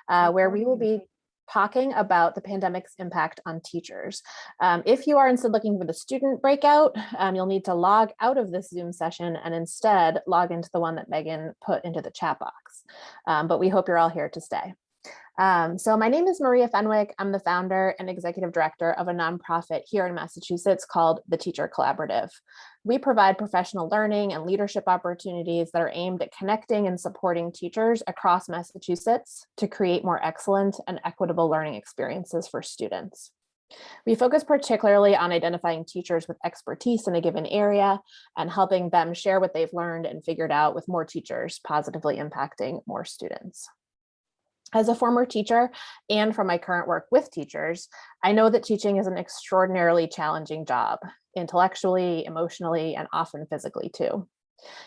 where we will be talking about the pandemic's impact on teachers. If you are instead looking for the student breakout, you'll need to log out of this Zoom session and instead log into the one that Megan put into the chat box. But we hope you're all here to stay. So my name is Maria Fenwick. I'm the founder and executive director of a nonprofit here in Massachusetts called the Teacher Collaborative. We provide professional learning and leadership opportunities that are aimed at connecting and supporting teachers across Massachusetts to create more excellent and equitable learning experiences for students. We focus particularly on identifying teachers with expertise in a given area and helping them share what they've learned and figured out with more teachers, positively impacting more students. As a former teacher and from my current work with teachers, I know that teaching is an extraordinarily challenging job, intellectually, emotionally, and often physically too.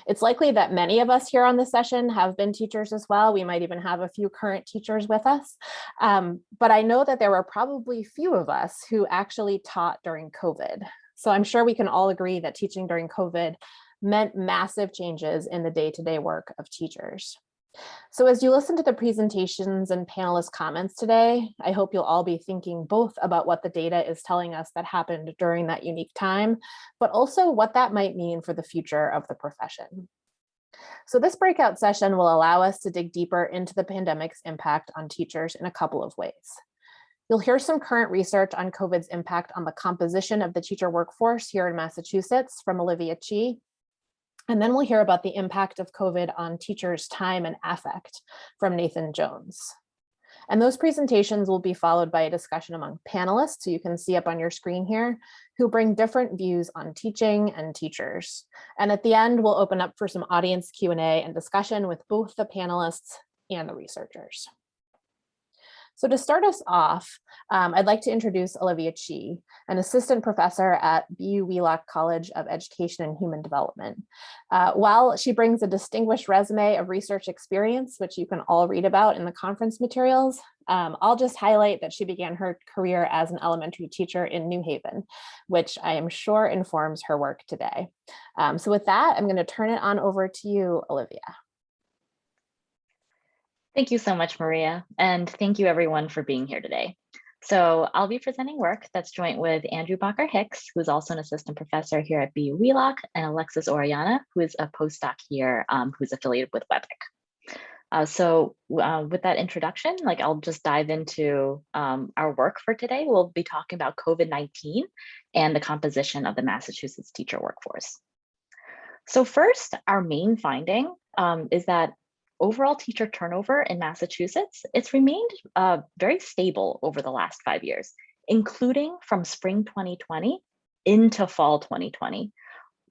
It's likely that many of us here on this session have been teachers as well. We might even have a few current teachers with us. But I know that there were probably few of us who actually taught during COVID. So I'm sure we can all agree that teaching during COVID meant massive changes in the day-to-day work of teachers. So as you listen to the presentations and panelist comments today, I hope you'll all be thinking both about what the data is telling us that happened during that unique time, but also what that might mean for the future of the profession. So this breakout session will allow us to dig deeper into the pandemic's impact on teachers in a couple of ways. You'll hear some current research on COVID's impact on the composition of the teacher workforce here in Massachusetts from Olivia. And then we'll hear about the impact of COVID on teachers' time and affect from Nathan Jones. And those presentations will be followed by a discussion among panelists, so you can see up on your screen here, who bring different views on teaching and teachers. And at the end, we'll open up for some audience Q&A and discussion with both the panelists and the researchers. So to start us off, I'd like to introduce Olivia, an assistant professor at BU Wheelock College of Education and Human Development. While she brings a distinguished resume of research experience, which you can all read about in the conference materials, I'll just highlight that she began her career as an elementary teacher in New Haven, which I am sure informs her work today. So with that, I'm going to turn it on over to you, Olivia. Thank you so much, Maria, and thank you everyone for being here today. So I'll be presenting work that's joint with Andrew Bacher-Hicks, who's also an assistant professor here at BU Wheelock, and Alexis Orellana, who is a postdoc here, who's affiliated with WebEx. With that introduction, I'll just dive into our work for today. We'll be talking about COVID-19 and the composition of the Massachusetts teacher workforce. So first, our main finding is that overall teacher turnover in Massachusetts, it's remained very stable over the last 5 years, including from spring 2020 into fall 2020,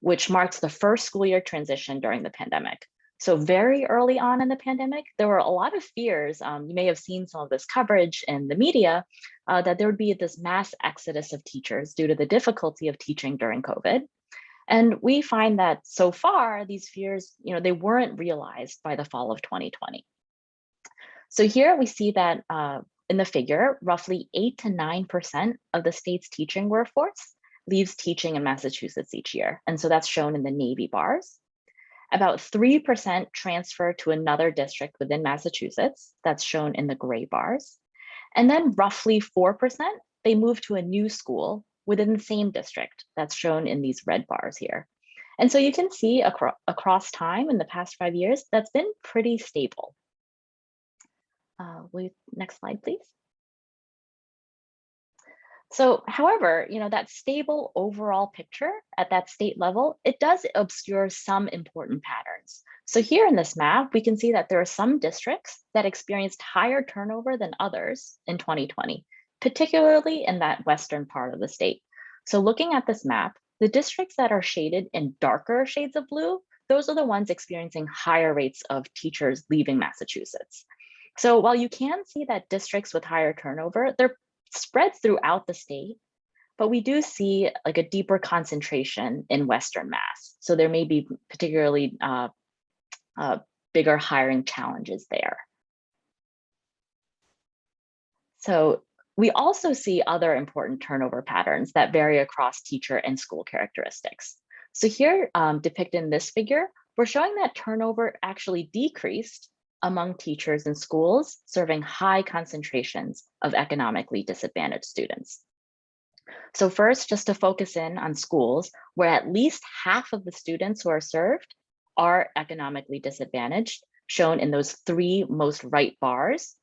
which marks the first school year transition during the pandemic. So very early on in the pandemic, there were a lot of fears. You may have seen some of this coverage in the media that there would be this mass exodus of teachers due to the difficulty of teaching during COVID. And we find that so far, these fears, they weren't realized by the fall of 2020. So here we see that in the figure, roughly 8 to 9% of the state's teaching workforce leaves teaching in Massachusetts each year. And so that's shown in the navy bars. About 3% transfer to another district within Massachusetts, that's shown in the gray bars. And then roughly 4%, they move to a new school within the same district, that's shown in these red bars here. And so you can see across time in the past 5 years, that's been pretty stable. Next slide, please. So, however, that stable overall picture at that state level, it does obscure some important patterns. So here in this map, we can see that there are some districts that experienced higher turnover than others in 2020. Particularly in that western part of the state. So looking at this map, the districts that are shaded in darker shades of blue, those are the ones experiencing higher rates of teachers leaving Massachusetts. So while you can see that districts with higher turnover, they're spread throughout the state, but we do see a deeper concentration in Western Mass. So there may be particularly bigger hiring challenges there. So we also see other important turnover patterns that vary across teacher and school characteristics. So here, depicted in this figure, we're showing that turnover actually decreased among teachers in schools serving high concentrations of economically disadvantaged students. So first, just to focus in on schools where at least half of the students who are served are economically disadvantaged, shown in those three most right bars,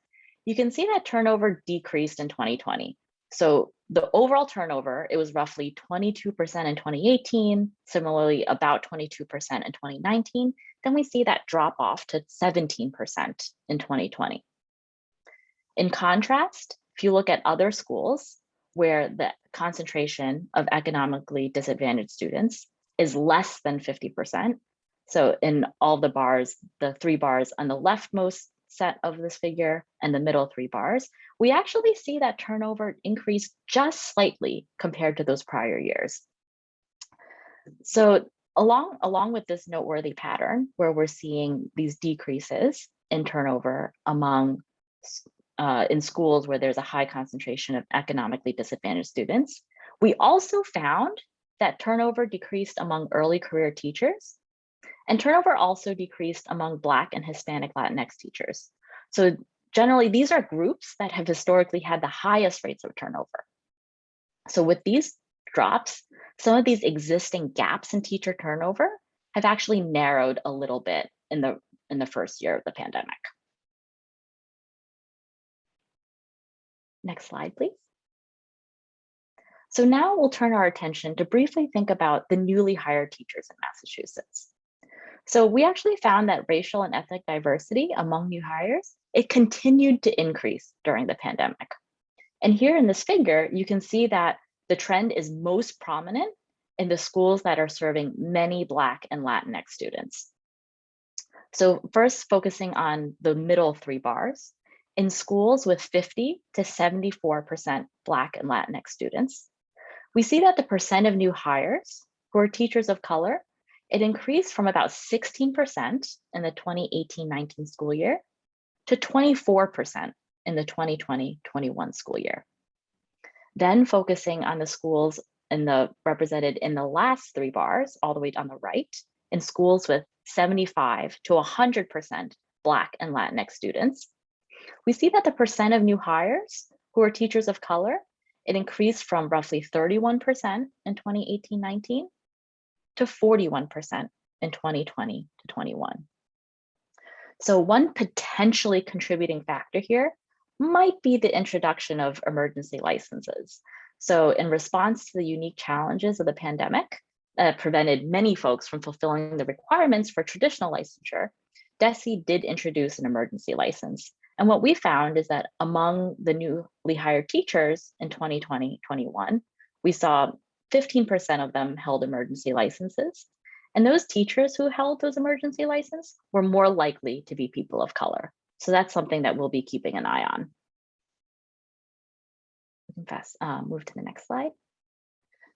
you can see that turnover decreased in 2020. So the overall turnover, it was roughly 22% in 2018, similarly about 22% in 2019. Then we see that drop off to 17% in 2020. In contrast, if you look at other schools where the concentration of economically disadvantaged students is less than 50%, so in all the bars, the three bars on the leftmost set of this figure and the middle three bars, we actually see that turnover increase just slightly compared to those prior years. So along with this noteworthy pattern where we're seeing these decreases in turnover among in schools where there's a high concentration of economically disadvantaged students, we also found that turnover decreased among early career teachers, and turnover also decreased among Black and Hispanic Latinx teachers. So generally, these are groups that have historically had the highest rates of turnover. So with these drops, some of these existing gaps in teacher turnover have actually narrowed a little bit in the first year of the pandemic. Next slide, please. So now we'll turn our attention to briefly think about the newly hired teachers in Massachusetts. So we actually found that racial and ethnic diversity among new hires, it continued to increase during the pandemic. And here in this figure, you can see that the trend is most prominent in the schools that are serving many Black and Latinx students. So first, focusing on the middle three bars, in schools with 50 to 74% Black and Latinx students, we see that the percent of new hires who are teachers of color, it increased from about 16% in the 2018-19 school year to 24% in the 2020-21 school year. Then focusing on the schools represented in the last three bars, all the way on the right, in schools with 75 to 100% Black and Latinx students, we see that the percent of new hires who are teachers of color, it increased from roughly 31% in 2018-19 to 41% in 2020-21. So one potentially contributing factor here might be the introduction of emergency licenses. So in response to the unique challenges of the pandemic that prevented many folks from fulfilling the requirements for traditional licensure, DESE did introduce an emergency license. And what we found is that among the newly hired teachers in 2020-21, we saw 15% of them held emergency licenses. And those teachers who held those emergency licenses were more likely to be people of color. So that's something that we'll be keeping an eye on. We can move to the next slide.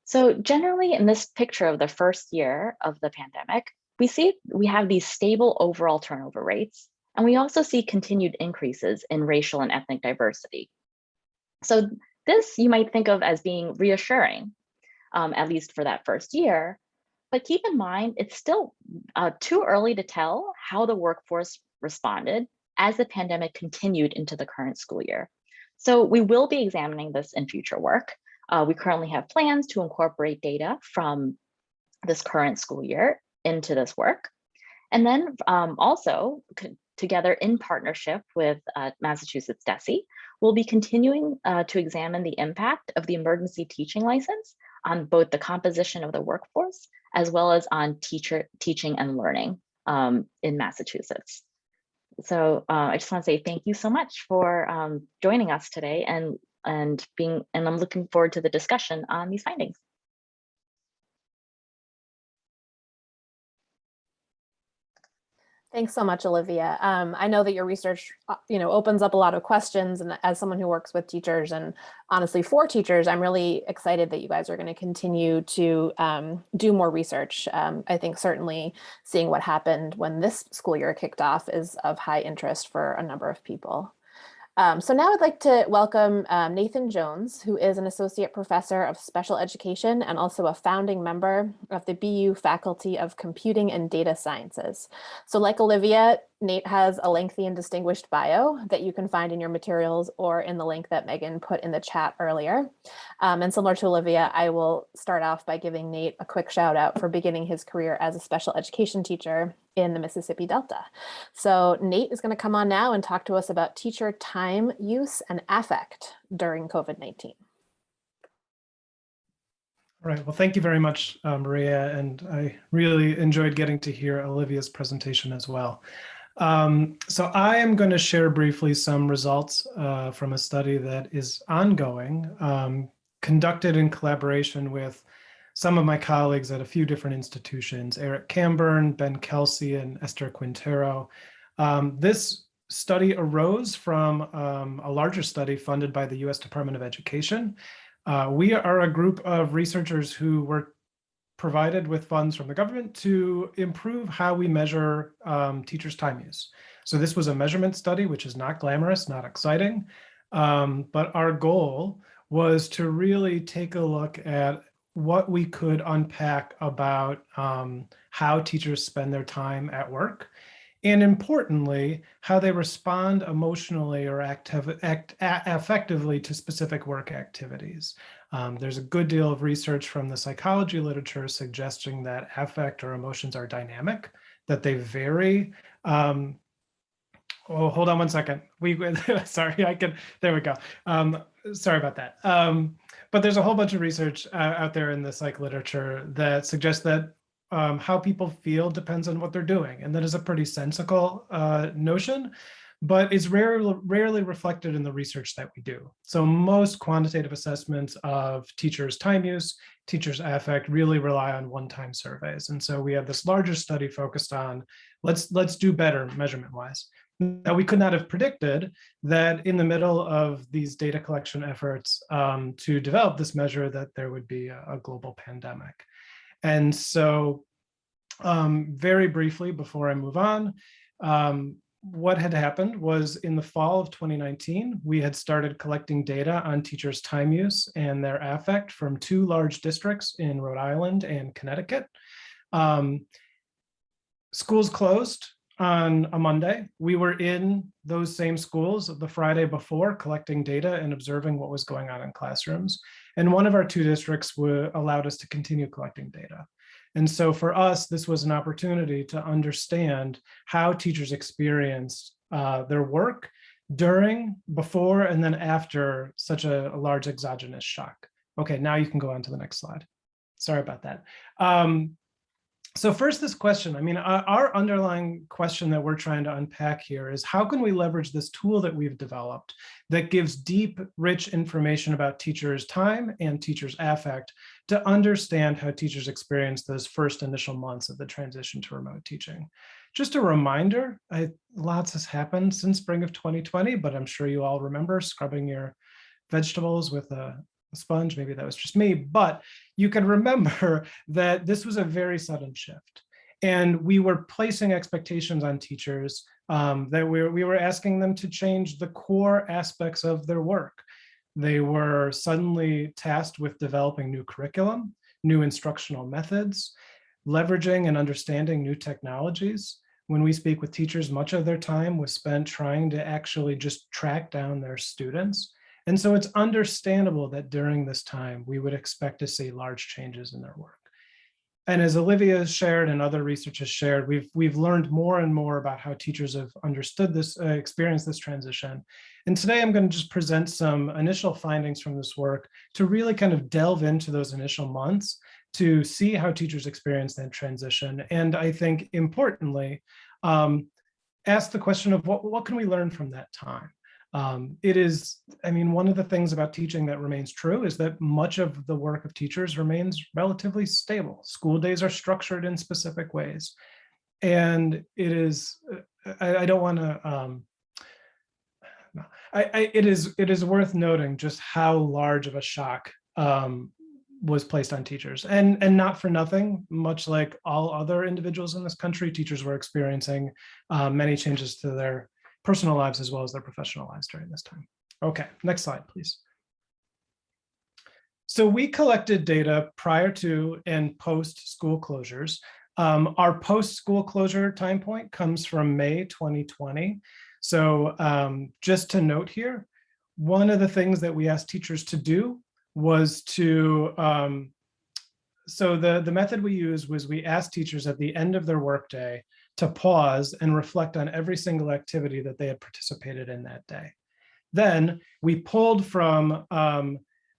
So generally in this picture of the first year of the pandemic, we have these stable overall turnover rates, and we also see continued increases in racial and ethnic diversity. So this you might think of as being reassuring, at least for that first year, but keep in mind, it's still too early to tell how the workforce responded as the pandemic continued into the current school year. So we will be examining this in future work. We currently have plans to incorporate data from this current school year into this work. And then also, together in partnership with Massachusetts DESE, we'll be continuing to examine the impact of the emergency teaching license on both the composition of the workforce as well as on teaching and learning in Massachusetts. So I just want to say thank you so much for joining us today and I'm looking forward to the discussion on these findings. Thanks so much, Olivia. I know that your research, opens up a lot of questions, and as someone who works with teachers and honestly for teachers, I'm really excited that you guys are going to continue to do more research. I think certainly seeing what happened when this school year kicked off is of high interest for a number of people. So now I'd like to welcome Nathan Jones, who is an associate professor of special education and also a founding member of the BU Faculty of Computing and Data Sciences. So like Olivia, Nate has a lengthy and distinguished bio that you can find in your materials or in the link that Megan put in the chat earlier. And similar to Olivia, I will start off by giving Nate a quick shout out for beginning his career as a special education teacher in the Mississippi Delta. So Nate is going to come on now and talk to us about teacher time use and affect during COVID-19. All right, well, thank you very much, Maria, and I really enjoyed getting to hear Olivia's presentation as well. So I am going to share briefly some results from a study that is ongoing, conducted in collaboration with some of my colleagues at a few different institutions, Eric Camburn, Ben Kelsey, and Esther Quintero. This study arose from a larger study funded by the US Department of Education. We are a group of researchers who were provided with funds from the government to improve how we measure teachers' time use. So this was a measurement study, which is not glamorous, not exciting, but our goal was to really take a look at what we could unpack about how teachers spend their time at work, and importantly, how they respond emotionally or affectively to specific work activities. There's a good deal of research from the psychology literature suggesting that affect or emotions are dynamic, that they vary. Oh, hold on one second. Sorry, there we go. Sorry about that. But there's a whole bunch of research out there in the psych literature that suggests that how people feel depends on what they're doing. And that is a pretty sensical notion, but is rarely reflected in the research that we do. So most quantitative assessments of teachers' time use, teachers' affect really rely on one-time surveys. And so we have this larger study focused on let's do better measurement-wise. Now, we could not have predicted that in the middle of these data collection efforts to develop this measure that there would be a global pandemic. And so very briefly before I move on, what had happened was in the fall of 2019, we had started collecting data on teachers' time use and their affect from two large districts in Rhode Island and Connecticut. Schools closed on a Monday. We were in those same schools the Friday before collecting data and observing what was going on in classrooms. And one of our two districts allowed us to continue collecting data. And so for us, this was an opportunity to understand how teachers experienced their work during, before, and then after such a large exogenous shock. Okay, now you can go on to the next slide. Sorry about that. So first, this question, I mean, our underlying question that we're trying to unpack here is how can we leverage this tool that we've developed that gives deep, rich information about teachers' time and teachers' affect to understand how teachers experience those first initial months of the transition to remote teaching. Just a reminder, lots has happened since spring of 2020, but I'm sure you all remember scrubbing your vegetables with a sponge. Maybe that was just me, but you can remember that this was a very sudden shift. And we were placing expectations on teachers that we were asking them to change the core aspects of their work. They were suddenly tasked with developing new curriculum, new instructional methods, leveraging and understanding new technologies. When we speak with teachers, much of their time was spent trying to actually just track down their students. And so it's understandable that during this time, we would expect to see large changes in their work. And as Olivia has shared and other research has shared, we've learned more and more about how teachers have understood this, experienced this transition. And today I'm going to just present some initial findings from this work to really kind of delve into those initial months to see how teachers experience that transition. And I think importantly, ask the question of what can we learn from that time? It is, I mean, one of the things about teaching that remains true is that much of the work of teachers remains relatively stable. School days are structured in specific ways. And it is, I don't want to, it is worth noting just how large of a shock was placed on teachers. And not for nothing, much like all other individuals in this country, teachers were experiencing many changes to their personal lives as well as their professional lives during this time. Okay, next slide, please. So we collected data prior to and post school closures. Our post school closure time point comes from May 2020. So just to note here, one of the things that we asked teachers to do was to, so the method we used was we asked teachers at the end of their workday to pause and reflect on every single activity that they had participated in that day. Then we pulled from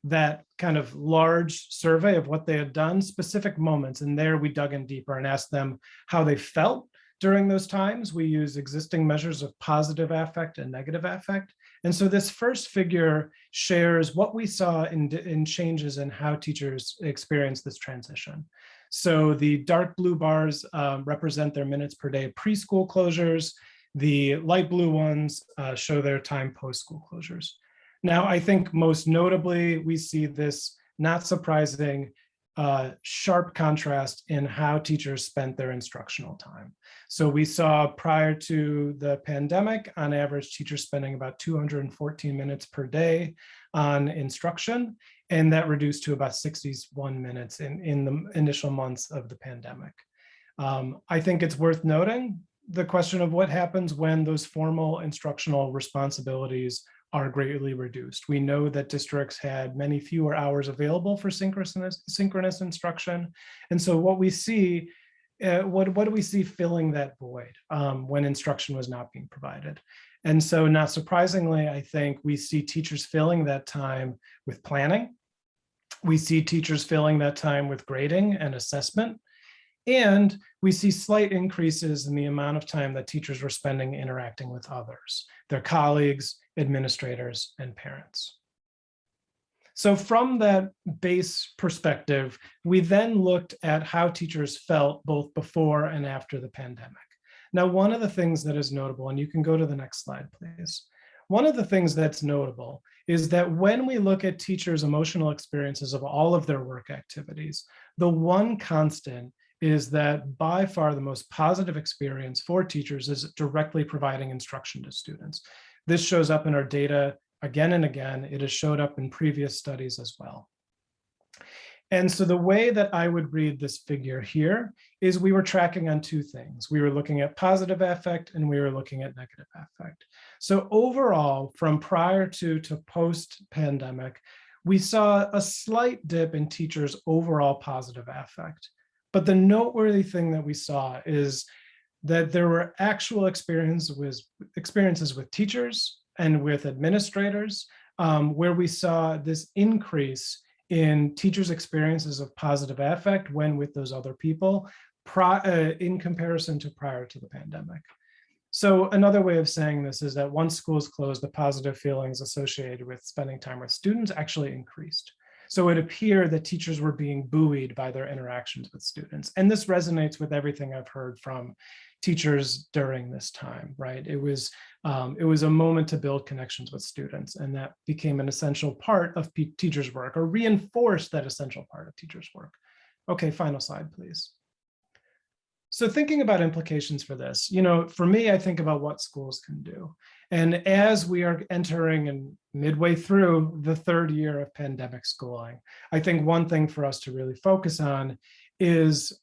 that kind of large survey of what they had done, specific moments, and there we dug in deeper and asked them how they felt during those times. We use existing measures of positive affect and negative affect. And so this first figure shares what we saw in changes in how teachers experience this transition. So the dark blue bars represent their minutes per day preschool closures. The light blue ones show their time post-school closures. Now, I think most notably, we see this not surprising sharp contrast in how teachers spent their instructional time. So we saw prior to the pandemic, on average, teachers spending about 214 minutes per day on instruction, and that reduced to about 61 minutes in the initial months of the pandemic. I think it's worth noting the question of what happens when those formal instructional responsibilities are greatly reduced. We know that districts had many fewer hours available for synchronous instruction. And so what we see, what do we see filling that void when instruction was not being provided? And so not surprisingly, I think we see teachers filling that time with planning. We see teachers filling that time with grading and assessment. And we see slight increases in the amount of time that teachers were spending interacting with others, their colleagues, administrators, and parents. So from that base perspective, we then looked at how teachers felt both before and after the pandemic. Now, one of the things that is notable, and you can go to the next slide, please. One of the things that's notable is that when we look at teachers' emotional experiences of all of their work activities, the one constant is that by far the most positive experience for teachers is directly providing instruction to students. This shows up in our data again and again. It has showed up in previous studies as well. And so the way that I would read this figure here is we were tracking on two things. We were looking at positive affect and we were looking at negative affect. So overall, from prior to post-pandemic, we saw a slight dip in teachers' overall positive affect. But the noteworthy thing that we saw is that there were actual experiences with teachers and with administrators where we saw this increase in teachers' experiences of positive affect when with those other people in comparison to prior to the pandemic. So another way of saying this is that once schools closed, the positive feelings associated with spending time with students actually increased. So it appeared that teachers were being buoyed by their interactions with students. And this resonates with everything I've heard from teachers during this time, right? It was a moment to build connections with students, and that became an essential part of teachers' work, or reinforced that essential part of teachers' work. Okay, final slide, please. So thinking about implications for this, for me, I think about what schools can do. And as we are entering and midway through the third year of pandemic schooling, I think one thing for us to really focus on is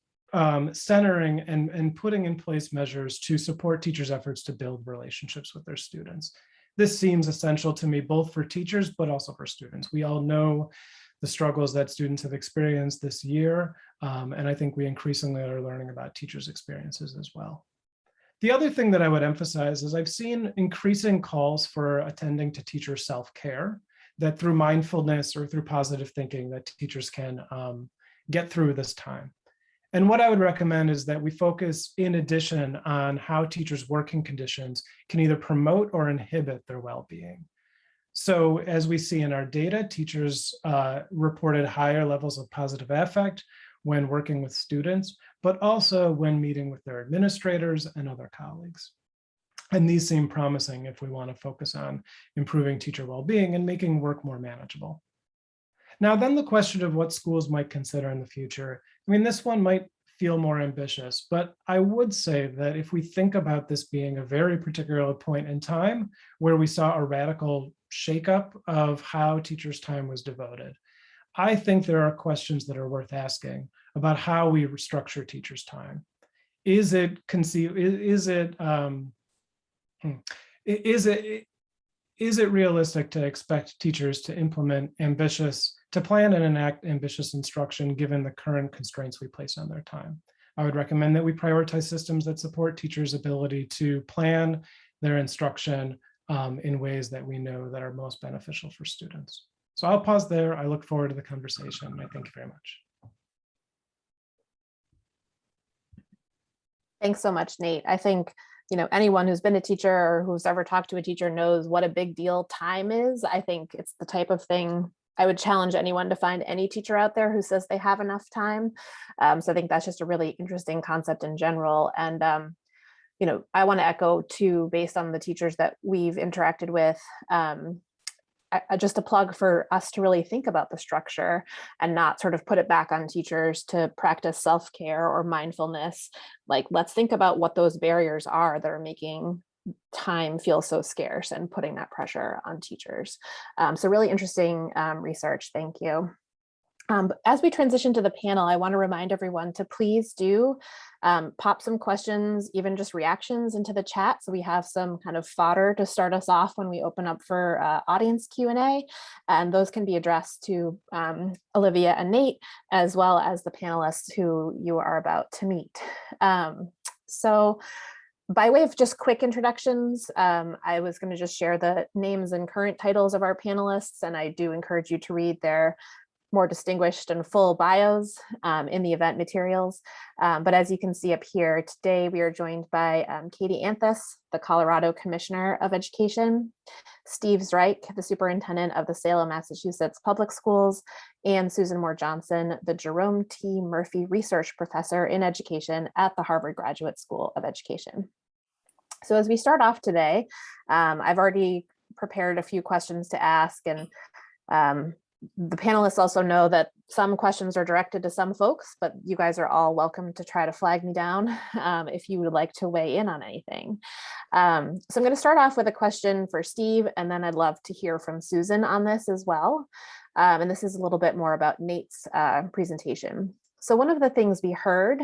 centering and putting in place measures to support teachers' efforts to build relationships with their students. This seems essential to me, both for teachers, but also for students. We all know the struggles that students have experienced this year. And I think we increasingly are learning about teachers' experiences as well. The other thing that I would emphasize is I've seen increasing calls for attending to teacher self-care, that through mindfulness or through positive thinking that teachers can get through this time. And what I would recommend is that we focus in addition on how teachers' working conditions can either promote or inhibit their well-being. So as we see in our data, teachers reported higher levels of positive affect when working with students, but also when meeting with their administrators and other colleagues. And these seem promising if we want to focus on improving teacher well-being and making work more manageable. Now then the question of what schools might consider in the future, I mean, this one might feel more ambitious. But I would say that if we think about this being a very particular point in time where we saw a radical shakeup of how teachers' time was devoted, I think there are questions that are worth asking about how we structure teachers' time. Is it realistic to expect teachers to plan and enact ambitious instruction given the current constraints we place on their time? I would recommend that we prioritize systems that support teachers' ability to plan their instruction in ways that we know that are most beneficial for students. So I'll pause there. I look forward to the conversation. I thank you very much. Thanks so much, Nate. I think, anyone who's been a teacher or who's ever talked to a teacher knows what a big deal time is. I think it's the type of thing I would challenge anyone to find any teacher out there who says they have enough time. So I think that's just a really interesting concept in general. And, I want to echo too, based on the teachers that we've interacted with, just a plug for us to really think about the structure and not sort of put it back on teachers to practice self-care or mindfulness. Like, let's think about what those barriers are that are making time feel so scarce and putting that pressure on teachers. So really interesting research. Thank you. As we transition to the panel, I want to remind everyone to please do pop some questions, even just reactions, into the chat, so we have some kind of fodder to start us off when we open up for audience Q&A, and those can be addressed to Olivia and Nate, as well as the panelists who you are about to meet. So by way of just quick introductions, I was going to just share the names and current titles of our panelists, and I do encourage you to read their more distinguished and full bios in the event materials. But as you can see up here, today we are joined by Katy Anthes, the Colorado Commissioner of Education, Steve Zrike, the Superintendent of the Salem, Massachusetts Public Schools, and Susan Moore Johnson, the Jerome T. Murphy Research Professor in Education at the Harvard Graduate School of Education. So as we start off today, I've already prepared a few questions to ask, and the panelists also know that some questions are directed to some folks, but you guys are all welcome to try to flag me down if you would like to weigh in on anything. So I'm going to start off with a question for Steve, and then I'd love to hear from Susan on this as well. And this is a little bit more about Nate's presentation. So one of the things we heard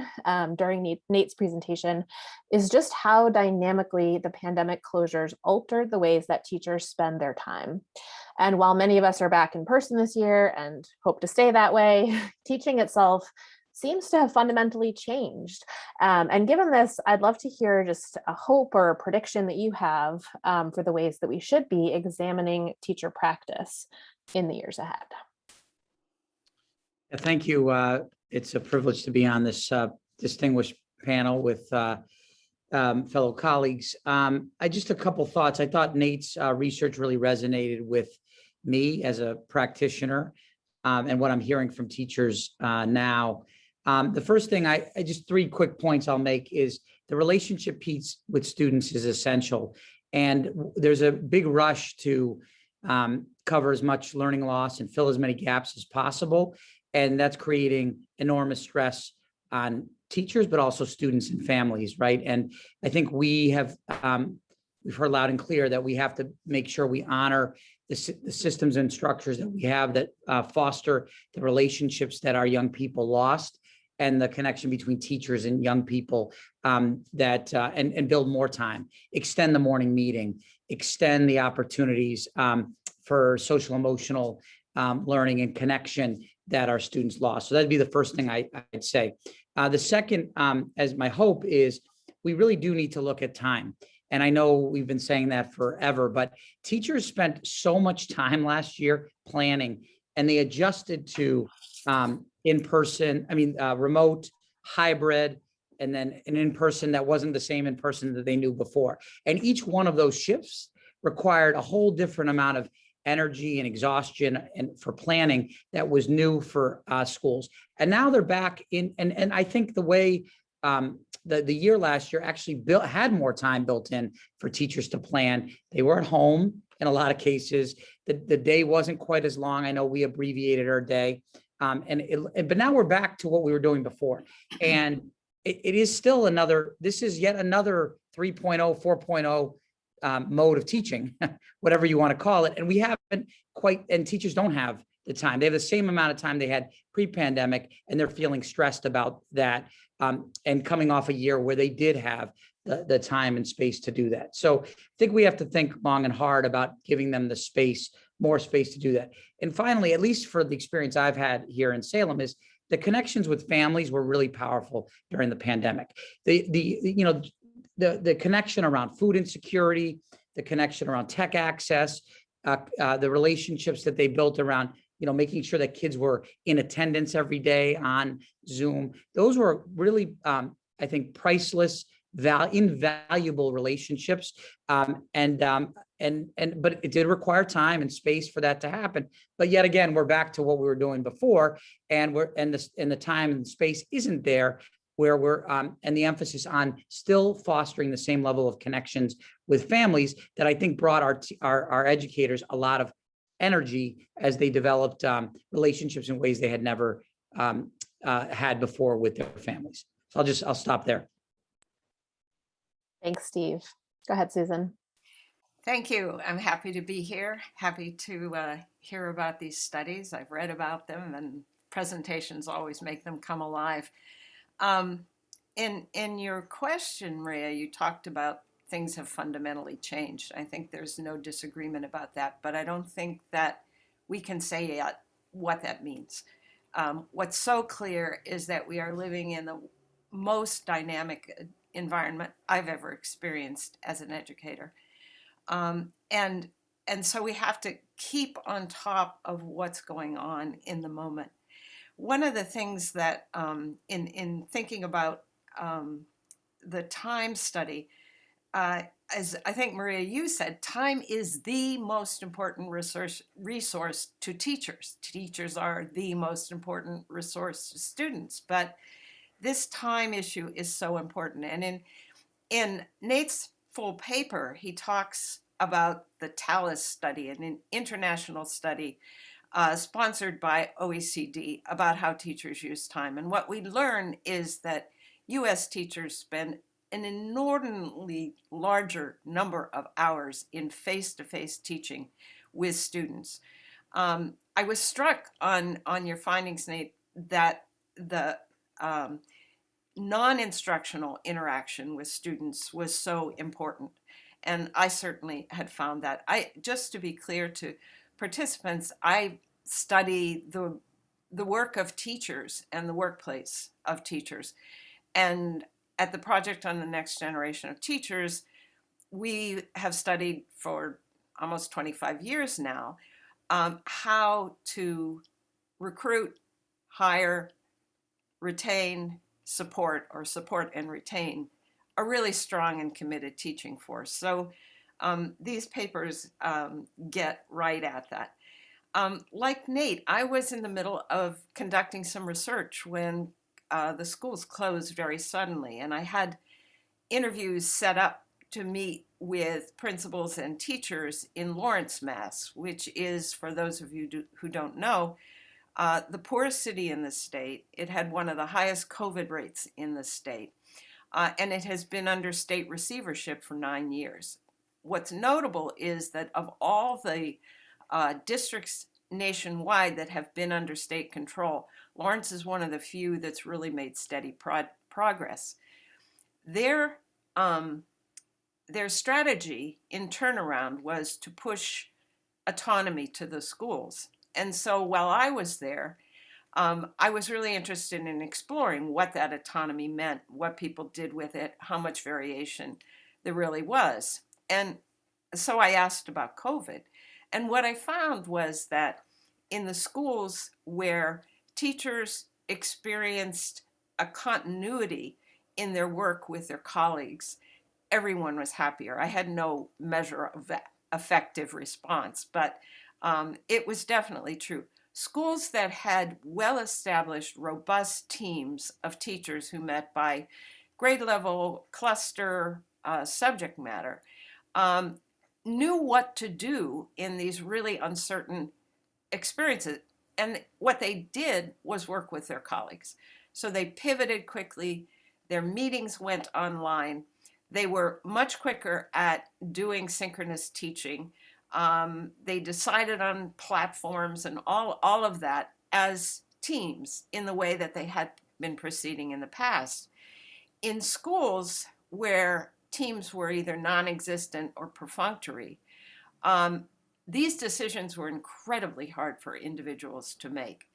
during Nate's presentation is just how dynamically the pandemic closures altered the ways that teachers spend their time. And while many of us are back in person this year and hope to stay that way, teaching itself seems to have fundamentally changed. And given this, I'd love to hear just a hope or a prediction that you have for the ways that we should be examining teacher practice in the years ahead. Thank you. It's a privilege to be on this distinguished panel with fellow colleagues. Just a couple thoughts. I thought Nate's research really resonated with me as a practitioner and what I'm hearing from teachers now. The first thing, just 3 quick points I'll make is the relationship piece with students is essential. And there's a big rush to cover as much learning loss and fill as many gaps as possible. And that's creating enormous stress on teachers, but also students and families, right? And I think we've heard loud and clear that we have to make sure we honor the systems and structures that we have that foster the relationships that our young people lost, and the connection between teachers and young people and build more time, extend the morning meeting, extend the opportunities for social emotional learning and connection that our students lost. So that'd be the first thing I'd say. The second, as my hope is, we really do need to look at time. And I know we've been saying that forever, but teachers spent so much time last year planning, and they adjusted to remote, hybrid, and then an in-person that wasn't the same in-person that they knew before. And each one of those shifts required a whole different amount of energy and exhaustion and for planning that was new for schools. And now they're back in, and I think the way the year last year actually had more time built in for teachers to plan. They were at home in a lot of cases. The day wasn't quite as long. I know we abbreviated our day, But now we're back to what we were doing before. And it is still this is yet another 3.0, 4.0 mode of teaching, whatever you want to call it. And we haven't quite, and teachers don't have the time. They have the same amount of time they had pre-pandemic, and they're feeling stressed about that. And coming off a year where they did have the time and space to do that. So I think we have to think long and hard about giving them the space, more space to do that. And finally, at least for the experience I've had here in Salem, is the connections with families were really powerful during the pandemic. The connection around food insecurity, the connection around tech access, the relationships that they built around, making sure that kids were in attendance every day on Zoom. Those were really, I think, priceless, invaluable relationships. But it did require time and space for that to happen. But yet again, we're back to what we were doing before, and the time and space isn't there, where we're and the emphasis on still fostering the same level of connections with families that I think brought our educators a lot of energy as they developed relationships in ways they had never had before with their families. So I'll stop there. Thanks, Steve. Go ahead, Susan. Thank you. I'm happy to be here. Happy to hear about these studies. I've read about them, and presentations always make them come alive. In your question, Maria, you talked about things have fundamentally changed. I think there's no disagreement about that, but I don't think that we can say yet what that means. What's so clear is that we are living in the most dynamic environment I've ever experienced as an educator. And so we have to keep on top of what's going on in the moment. One of the things that in thinking about the time study, as I think, Maria, you said, time is the most important resource to teachers. Teachers are the most important resource to students, but this time issue is so important. And in Nate's full paper, he talks about the TALIS study, an international study sponsored by OECD about how teachers use time. And what we learn is that US teachers spend an inordinately larger number of hours in face-to-face teaching with students. I was struck on your findings, Nate, that the non-instructional interaction with students was so important. And I certainly had found that. Just to be clear to participants, I study the work of teachers and the workplace of teachers. And at the Project on the Next Generation of Teachers, we have studied for almost 25 years now how to recruit, hire, retain, support and retain a really strong and committed teaching force. So these papers get right at that. Like Nate, I was in the middle of conducting some research when the schools closed very suddenly, and I had interviews set up to meet with principals and teachers in Lawrence, Mass., which is, for those of you who don't know, the poorest city in the state. It had one of the highest COVID rates in the state, and it has been under state receivership for 9 years. What's notable is that of all the districts nationwide that have been under state control, Lawrence is one of the few that's really made steady progress. Their strategy in turnaround was to push autonomy to the schools. And so while I was there, I was really interested in exploring what that autonomy meant, what people did with it, how much variation there really was. And so I asked about COVID. And what I found was that in the schools where teachers experienced a continuity in their work with their colleagues, everyone was happier. I had no measure of effective response, but it was definitely true. Schools that had well-established, robust teams of teachers who met by grade level, cluster, subject matter, knew what to do in these really uncertain experiences. and what they did was work with their colleagues. So they pivoted quickly. Their meetings went online. They were much quicker at doing synchronous teaching. They decided on platforms and all of that as teams in the way that they had been proceeding in the past. In schools where teams were either non-existent or perfunctory, these decisions were incredibly hard for individuals to make,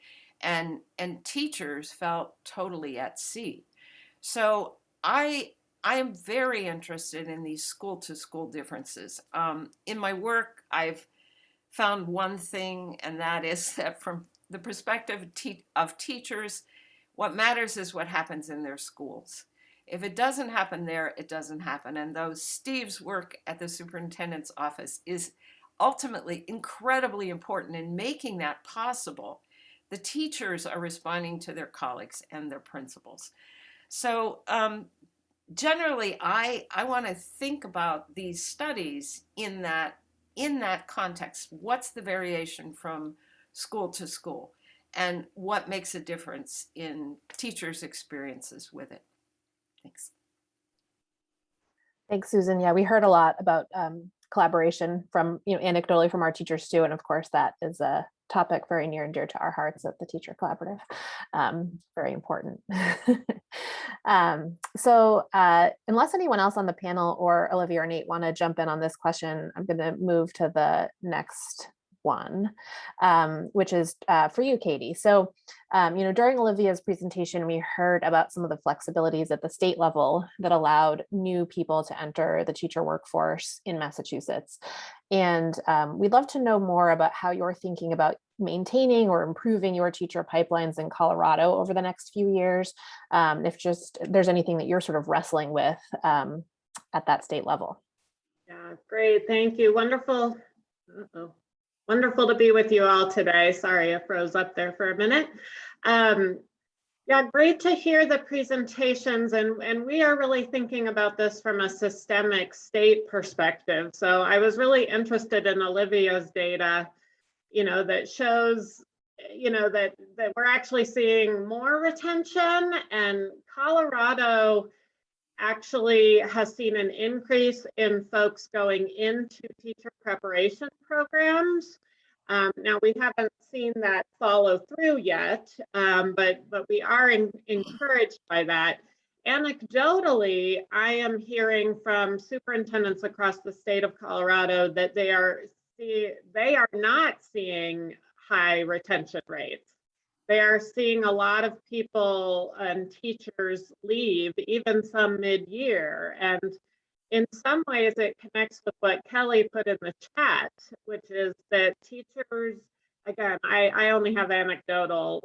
and teachers felt totally at sea. So I am very interested in these school-to-school differences. In my work, I've found one thing, and that is that from the perspective of teachers, what matters is what happens in their schools. If it doesn't happen there, it doesn't happen. And though Steve's work at the superintendent's office is ultimately incredibly important in making that possible, the teachers are responding to their colleagues and their principals. So generally, I want to think about these studies in that context. What's the variation from school to school, and what makes a difference in teachers' experiences with it? Thanks. Thanks, Susan. Yeah, we heard a lot about collaboration from, anecdotally from our teachers too. And of course, that is a topic very near and dear to our hearts at the Teacher Collaborative. Very important. So unless anyone else on the panel or Olivia or Nate want to jump in on this question, I'm going to move to the next one, which is for you, Katy. So, during Olivia's presentation, we heard about some of the flexibilities at the state level that allowed new people to enter the teacher workforce in Massachusetts. And we'd love to know more about how you're thinking about maintaining or improving your teacher pipelines in Colorado over the next few years. If there's anything that you're sort of wrestling with at that state level. Yeah, great. Thank you. Wonderful. Wonderful to be with you all today. Sorry, I froze up there for a minute. Yeah, great to hear the presentations, and we are really thinking about this from a systemic state perspective. So I was really interested in Olivia's data, that shows, that we're actually seeing more retention, and Colorado actually has seen an increase in folks going into teacher preparation programs. Now, we haven't seen that follow through yet, but we are encouraged by that. Anecdotally, I am hearing from superintendents across the state of Colorado that they are not seeing high retention rates. They are seeing a lot of people and teachers leave, even some mid-year. And in some ways, it connects with what Kelly put in the chat, which is that teachers, again, I only have anecdotal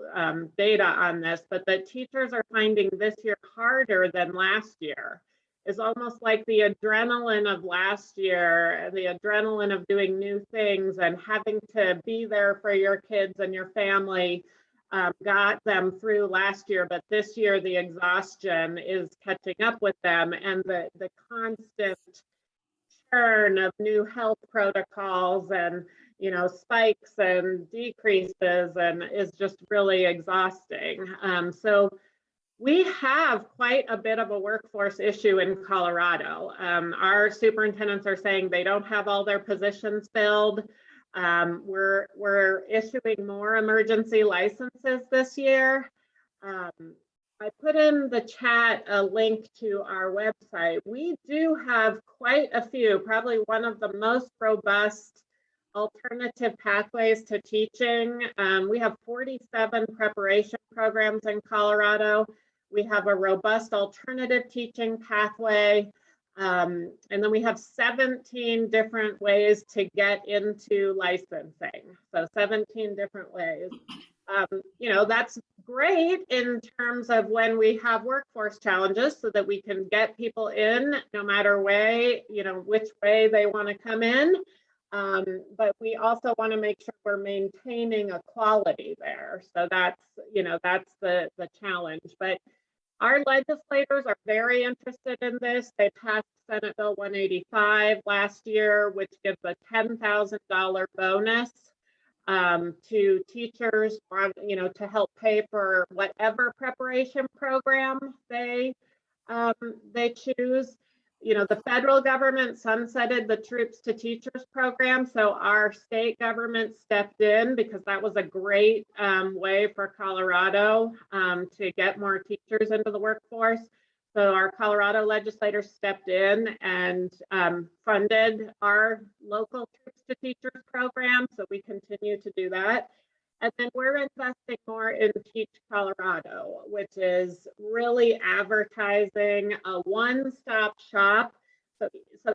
data on this, but that teachers are finding this year harder than last year. Is almost like the adrenaline of last year, the adrenaline of doing new things and having to be there for your kids and your family got them through last year, but this year the exhaustion is catching up with them, and the constant churn of new health protocols and spikes and decreases and is just really exhausting. So we have quite a bit of a workforce issue in Colorado. Our superintendents are saying they don't have all their positions filled. We're issuing more emergency licenses this year. I put in the chat a link to our website. We do have quite a few, probably one of the most robust alternative pathways to teaching. We have 47 preparation programs in Colorado. We have a robust alternative teaching pathway. And then we have 17 different ways to get into licensing. So 17 different ways. That's great in terms of when we have workforce challenges so that we can get people in no matter which way they want to come in. But we also want to make sure we're maintaining a quality there. So that's the challenge. But our legislators are very interested in this. They passed Senate Bill 185 last year, which gives a $10,000 bonus to teachers, to help pay for whatever preparation program they choose. The federal government sunsetted the Troops to Teachers program, so our state government stepped in because that was a great way for Colorado to get more teachers into the workforce. So our Colorado legislators stepped in and funded our local Troops to Teachers program, so we continue to do that. And then we're investing more in Teach Colorado, which is really advertising a one-stop shop. So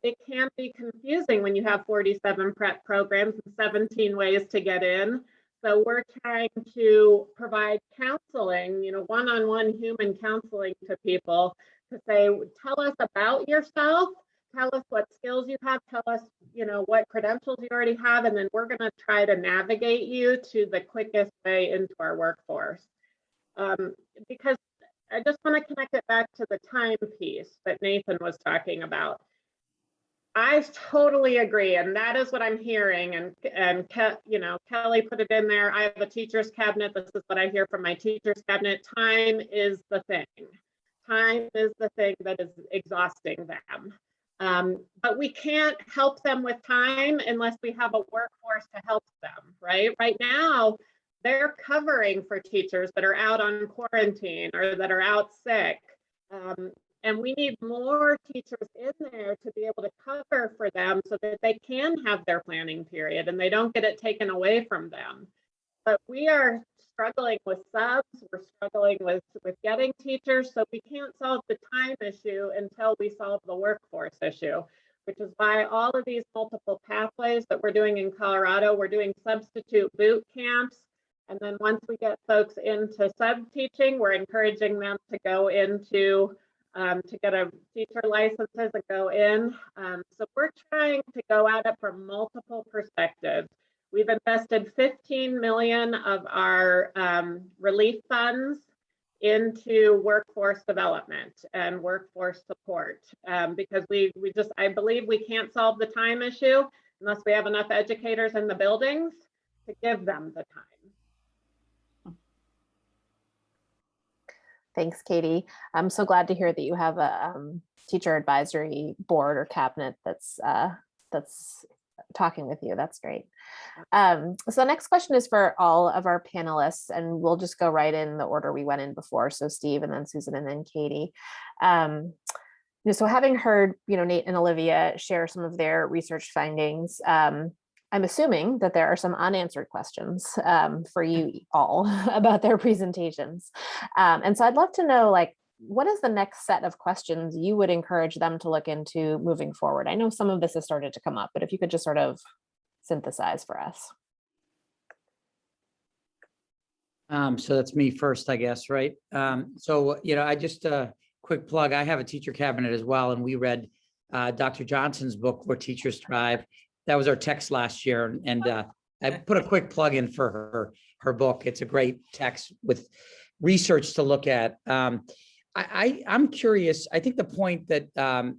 it can be confusing when you have 47 prep programs and 17 ways to get in. So we're trying to provide counseling, one-on-one human counseling to people to say, tell us about yourself, tell us what skills you have, tell us, what credentials you already have, and then we're going to try to navigate you to the quickest way into our workforce. Because I just want to connect it back to the time piece that Nathan was talking about. I totally agree, and that is what I'm hearing. And Kelly put it in there. I have a teacher's cabinet. This is what I hear from my teacher's cabinet. Time is the thing. Time is the thing that is exhausting them. But we can't help them with time unless we have a workforce to help them, right? Right now, they're covering for teachers that are out on quarantine or that are out sick. And we need more teachers in there to be able to cover for them so that they can have their planning period and they don't get it taken away from them. But we are struggling with subs, we're struggling with getting teachers, so we can't solve the time issue until we solve the workforce issue, which is why all of these multiple pathways that we're doing in Colorado, we're doing substitute boot camps. And then once we get folks into sub-teaching, we're encouraging them to go into to get a teacher licenses and go in. So we're trying to go at it from multiple perspectives. We've invested 15 million of our relief funds into workforce development and workforce support because I believe we can't solve the time issue unless we have enough educators in the buildings to give them the time. Thanks, Katie. I'm so glad to hear that you have a teacher advisory board or cabinet that's talking with you. That's great. So the next question is for all of our panelists, and we'll just go right in the order we went in before. So Steve, and then Susan, and then Katie. So having heard, Nate and Olivia share some of their research findings, I'm assuming that there are some unanswered questions for you all about their presentations. And so I'd love to know, what is the next set of questions you would encourage them to look into moving forward? I know some of this has started to come up, but if you could just sort of synthesize for us. So that's me first, I guess, right? I just quick plug, I have a teacher cabinet as well, and we read Dr. Johnson's book, Where Teachers Thrive. That was our text last year, and I put a quick plug in for her book. It's a great text with research to look at. I'm curious. I think the point that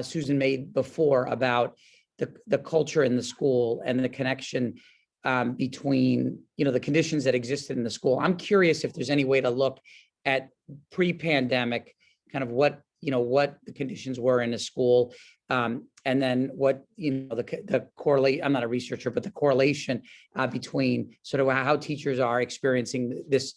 Susan made before about the culture in the school and the connection between the conditions that existed in the school. I'm curious if there's any way to look at pre-pandemic, kind of what the conditions were in a school. And then what, the correlate, I'm not a researcher, but the correlation between sort of how teachers are experiencing this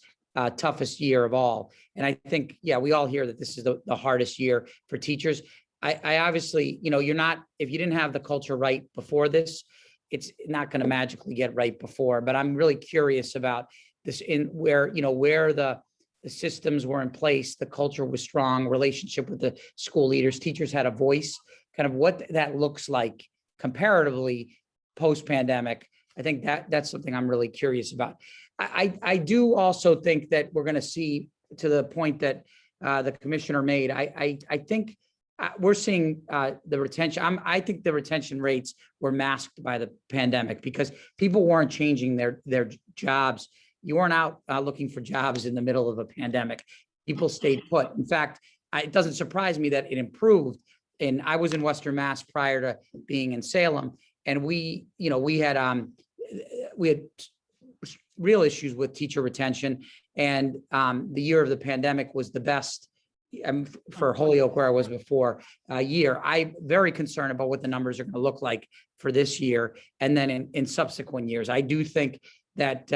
toughest year of all. And I think, we all hear that this is the hardest year for teachers. I obviously, you're not, if you didn't have the culture right before this, it's not going to magically get right before, but I'm really curious about this where the systems were in place, the culture was strong, relationship with the school leaders, teachers had a voice, kind of what that looks like comparatively post-pandemic. I think that's something I'm really curious about. I do also think that we're going to see, to the point that the commissioner made, I think we're seeing the retention. I think the retention rates were masked by the pandemic because people weren't changing their jobs. You weren't out looking for jobs in the middle of a pandemic. People stayed put. In fact, it doesn't surprise me that it improved. And I was in Western Mass prior to being in Salem, and we had we had real issues with teacher retention, and the year of the pandemic was the best for Holyoke, where I was before, year. I'm very concerned about what the numbers are going to look like for this year, and then in subsequent years. I do think that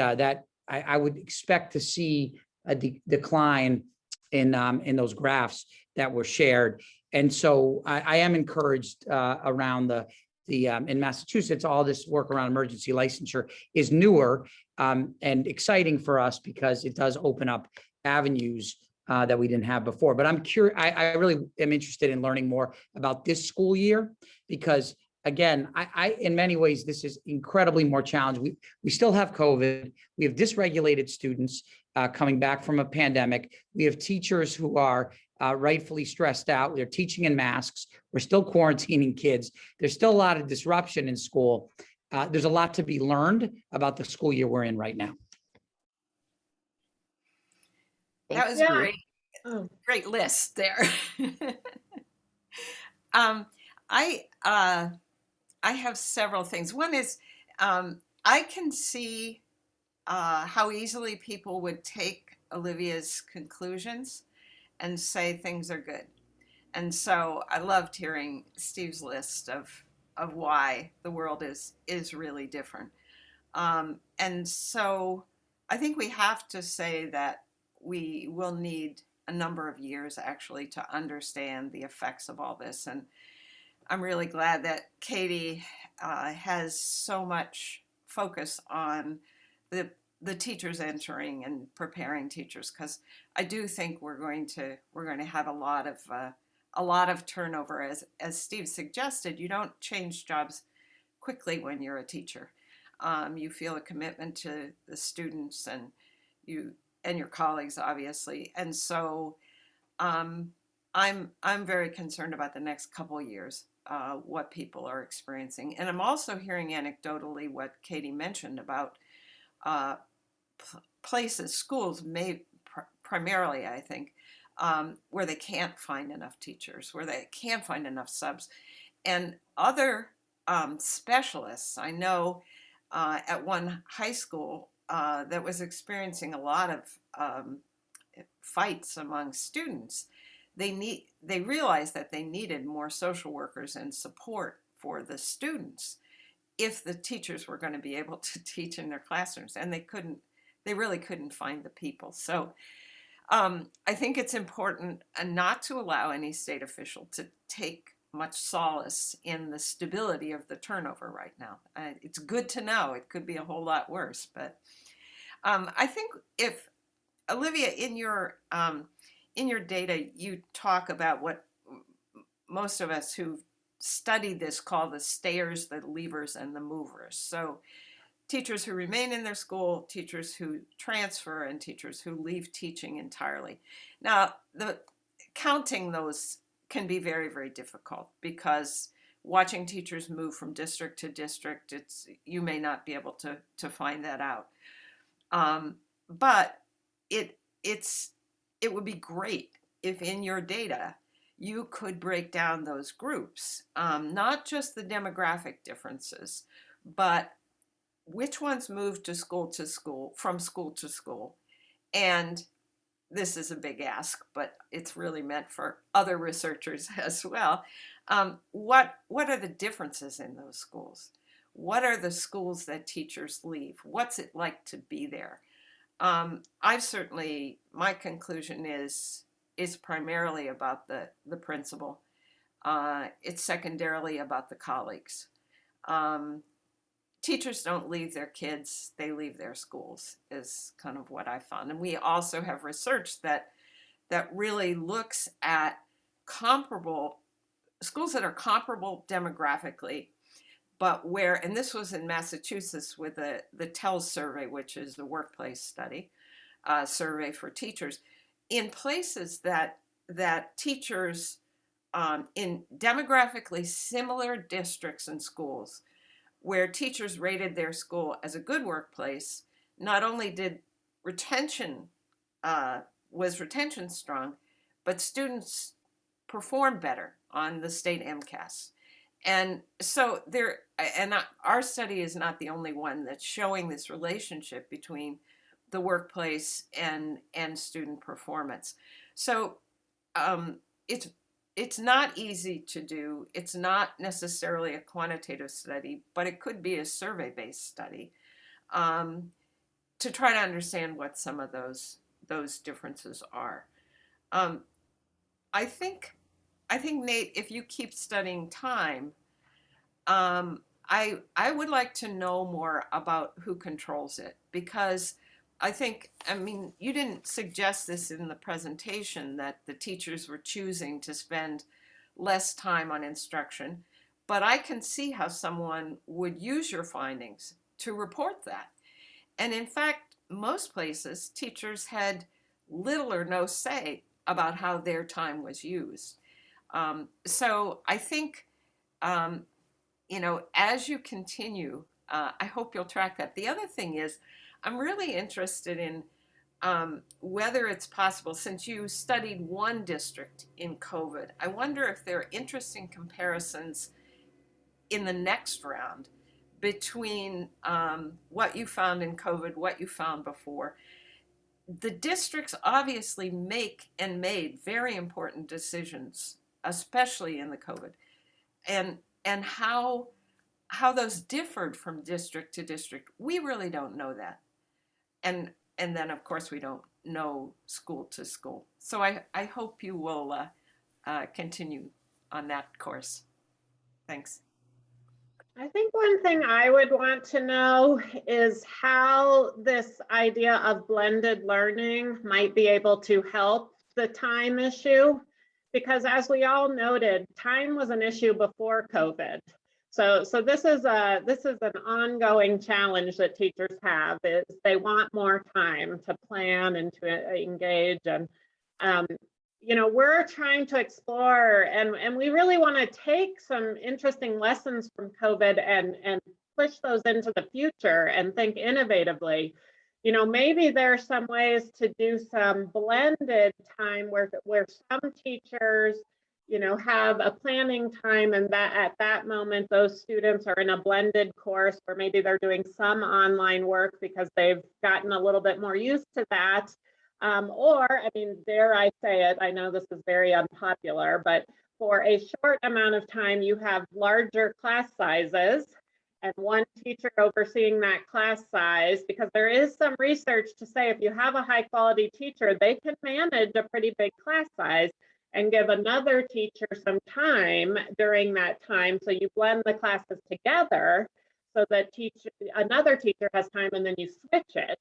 I would expect to see a decline in those graphs that were shared, and so I am encouraged around the in Massachusetts. All this work around emergency licensure is newer and exciting for us because it does open up avenues that we didn't have before. But I'm curious. I really am interested in learning more about this school year because, again, I in many ways this is incredibly more challenging. We still have COVID. We have dysregulated students coming back from a pandemic. We have teachers who are rightfully stressed out. They're teaching in masks. We're still quarantining kids. There's still a lot of disruption in school. There's a lot to be learned about the school year we're in right now. That was Yeah. great. Great list there. I have several things. One is I can see how easily people would take Olivia's conclusions and say things are good. And so I loved hearing Steve's list of why the world is really different. And so I think we have to say that we will need a number of years actually to understand the effects of all this. And I'm really glad that Katy has so much focus on the teachers entering and preparing teachers, because I do think we're going to have a lot of turnover. As Steve suggested, you don't change jobs quickly when you're a teacher. You feel a commitment to the students and your colleagues, obviously. And so I'm very concerned about the next couple of years, what people are experiencing. And I'm also hearing anecdotally what Katy mentioned about places, schools, primarily, I think, where they can't find enough teachers, where they can't find enough subs. And other specialists, I know at one high school that was experiencing a lot of fights among students, they realized that they needed more social workers and support for the students if the teachers were going to be able to teach in their classrooms, and they really couldn't find the people. So I think it's important not to allow any state official to take much solace in the stability of the turnover right now. It's good to know it could be a whole lot worse, but I think if Olivia, in your data, you talk about what most of us who study this call the stayers, the leavers, and the movers. So teachers who remain in their school, teachers who transfer, and teachers who leave teaching entirely. Now, counting those can be very, very difficult because watching teachers move from district to district, you may not be able to find that out. But it would be great if in your data you could break down those groups, not just the demographic differences, but which ones move to school, from school to school. And this is a big ask, but it's really meant for other researchers as well. What are the differences in those schools? What are the schools that teachers leave? What's it like to be there? My conclusion is primarily about the principal. It's secondarily about the colleagues. Teachers don't leave their kids, they leave their schools, is kind of what I found. And we also have research that really looks at comparable schools that are comparable demographically, but where, and this was in Massachusetts with the TELS survey, which is the workplace study survey for teachers, in places that teachers in demographically similar districts and schools, where teachers rated their school as a good workplace, not only did retention strong, but students performed better on the state MCAS. And so our study is not the only one that's showing this relationship between the workplace and student performance. So it's not easy to do. It's not necessarily a quantitative study, but it could be a survey-based study to try to understand what some of those differences are. I think Nate, if you keep studying time, I would like to know more about who controls it, because I mean, you didn't suggest this in the presentation that the teachers were choosing to spend less time on instruction, but I can see how someone would use your findings to report that. And in fact, most places, teachers had little or no say about how their time was used. So I think, you know, as you continue, I hope you'll track that. The other thing is, I'm really interested in whether it's possible, since you studied one district in COVID, I wonder if there are interesting comparisons in the next round between what you found in COVID, what you found before. The districts obviously made very important decisions, especially in the COVID, and how those differed from district to district. We really don't know that. And then of course we don't know school to school. So I hope you will continue on that course. Thanks. I think one thing I would want to know is how this idea of blended learning might be able to help the time issue, because as we all noted, time was an issue before COVID. So this is an ongoing challenge that teachers have, is they want more time to plan and to engage. And you know, we're trying to explore, and we really want to take some interesting lessons from COVID and push those into the future and think innovatively. You know, maybe there are some ways to do some blended time where some teachers, you know, have a planning time, and that at that moment those students are in a blended course, or maybe they're doing some online work because they've gotten a little bit more used to that. Or, I mean, dare I say it, I know this is very unpopular, but for a short amount of time, you have larger class sizes and one teacher overseeing that class size, because there is some research to say if you have a high quality teacher, they can manage a pretty big class size and give another teacher some time during that time. So you blend the classes together so that another teacher has time, and then you switch it.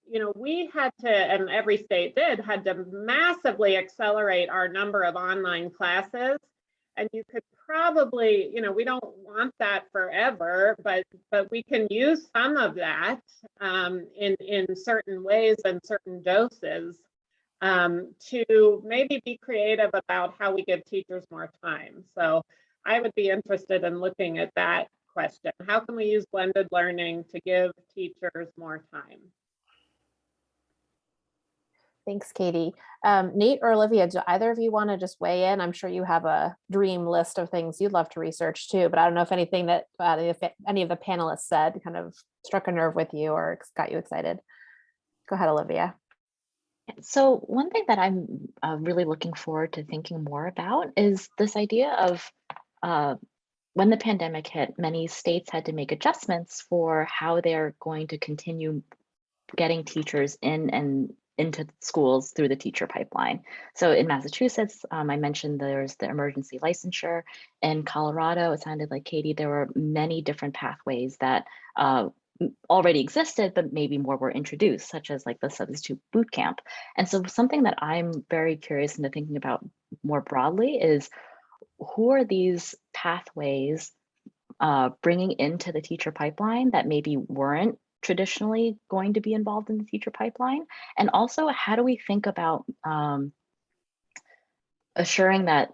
You know, we had to, and every state had to massively accelerate our number of online classes. And you could probably, you know, we don't want that forever, but we can use some of that in certain ways and certain doses to maybe be creative about how we give teachers more time. So I would be interested in looking at that question. How can we use blended learning to give teachers more time? Thanks, Katie. Nate or Olivia, do either of you want to just weigh in? I'm sure you have a dream list of things you'd love to research too, but I don't know if anything that if any of the panelists said kind of struck a nerve with you or got you excited. Go ahead, Olivia. So one thing that I'm really looking forward to thinking more about is this idea of when the pandemic hit, many states had to make adjustments for how they're going to continue getting teachers in and into schools through the teacher pipeline. So in Massachusetts, I mentioned there's the emergency licensure. In Colorado, it sounded like, Katy, there were many different pathways that already existed, but maybe more were introduced, such as like the substitute boot camp. And so something that I'm very curious into thinking about more broadly is, who are these pathways bringing into the teacher pipeline that maybe weren't traditionally going to be involved in the teacher pipeline? And also, how do we think about assuring that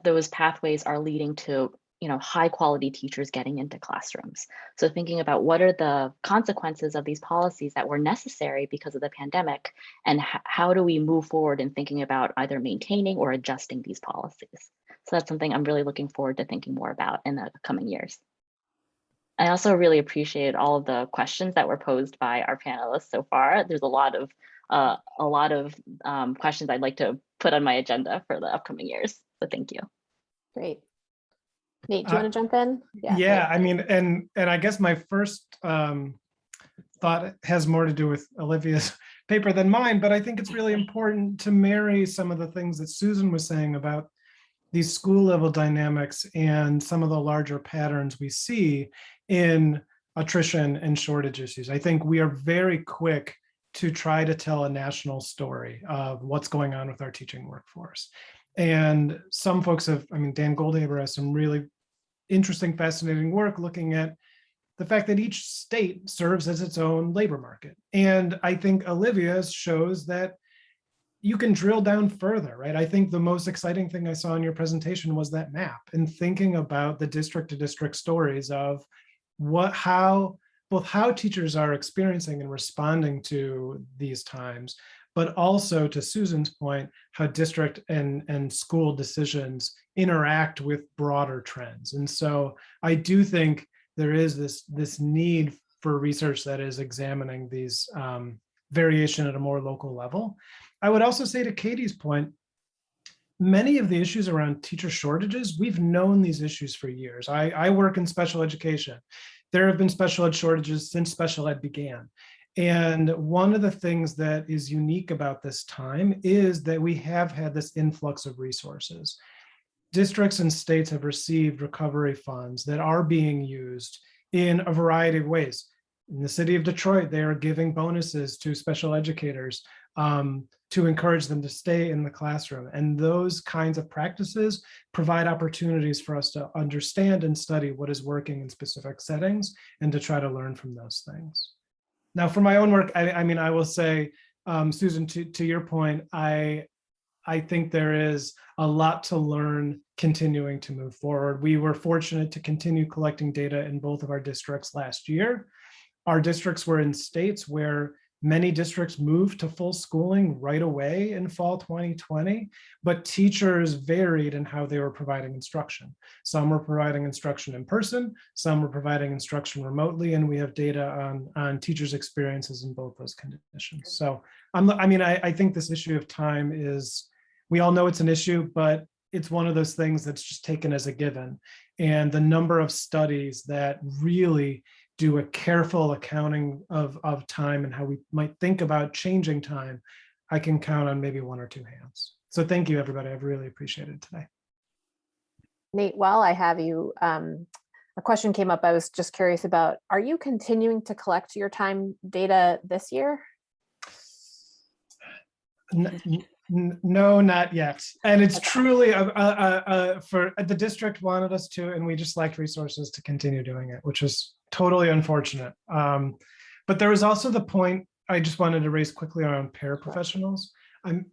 those pathways are leading to, you know, high quality teachers getting into classrooms? So thinking about what are the consequences of these policies that were necessary because of the pandemic, and how do we move forward in thinking about either maintaining or adjusting these policies? So that's something I'm really looking forward to thinking more about in the coming years. I also really appreciated all of the questions that were posed by our panelists so far. There's a lot of questions I'd like to put on my agenda for the upcoming years. So thank you. Great. Nate, do you want to jump in? Yeah, I mean, and I guess my first thought has more to do with Olivia's paper than mine, but I think it's really important to marry some of the things that Susan was saying about these school level dynamics and some of the larger patterns we see in attrition and shortage issues. I think we are very quick to try to tell a national story of what's going on with our teaching workforce. And some folks have, I mean, Dan Goldhaber has some really interesting, fascinating work looking at the fact that each state serves as its own labor market. And I think Olivia's shows that you can drill down further, right? I think the most exciting thing I saw in your presentation was that map and thinking about the district to district stories of both how teachers are experiencing and responding to these times, but also, to Susan's point, how district and school decisions interact with broader trends. And so I do think there is this need for research that is examining these variation at a more local level. I would also say, to Katy's point, many of the issues around teacher shortages, we've known these issues for years. I work in special education. There have been special ed shortages since special ed began. And one of the things that is unique about this time is that we have had this influx of resources. Districts and states have received recovery funds that are being used in a variety of ways. In the city of Detroit, they are giving bonuses to special educators to encourage them to stay in the classroom. And those kinds of practices provide opportunities for us to understand and study what is working in specific settings and to try to learn from those things. Now, for my own work, I mean, I will say, Susan, to your point, I think there is a lot to learn continuing to move forward. We were fortunate to continue collecting data in both of our districts last year. Our districts were in states where many districts moved to full schooling right away in fall 2020, but teachers varied in how they were providing instruction. Some were providing instruction in person, some were providing instruction remotely, and we have data on teachers' experiences in both those conditions. So I think this issue of time is, we all know it's an issue, but it's one of those things that's just taken as a given. And the number of studies that really do a careful accounting of time and how we might think about changing time, I can count on maybe one or two hands. So thank you, everybody. I've really appreciated it today. Nate, while I have you, a question came up I was just curious about. Are you continuing to collect your time data this year? No, not yet. And it's truly for the district wanted us to, and we just lacked resources to continue doing it, which is totally unfortunate. But there was also the point I just wanted to raise quickly around paraprofessionals. And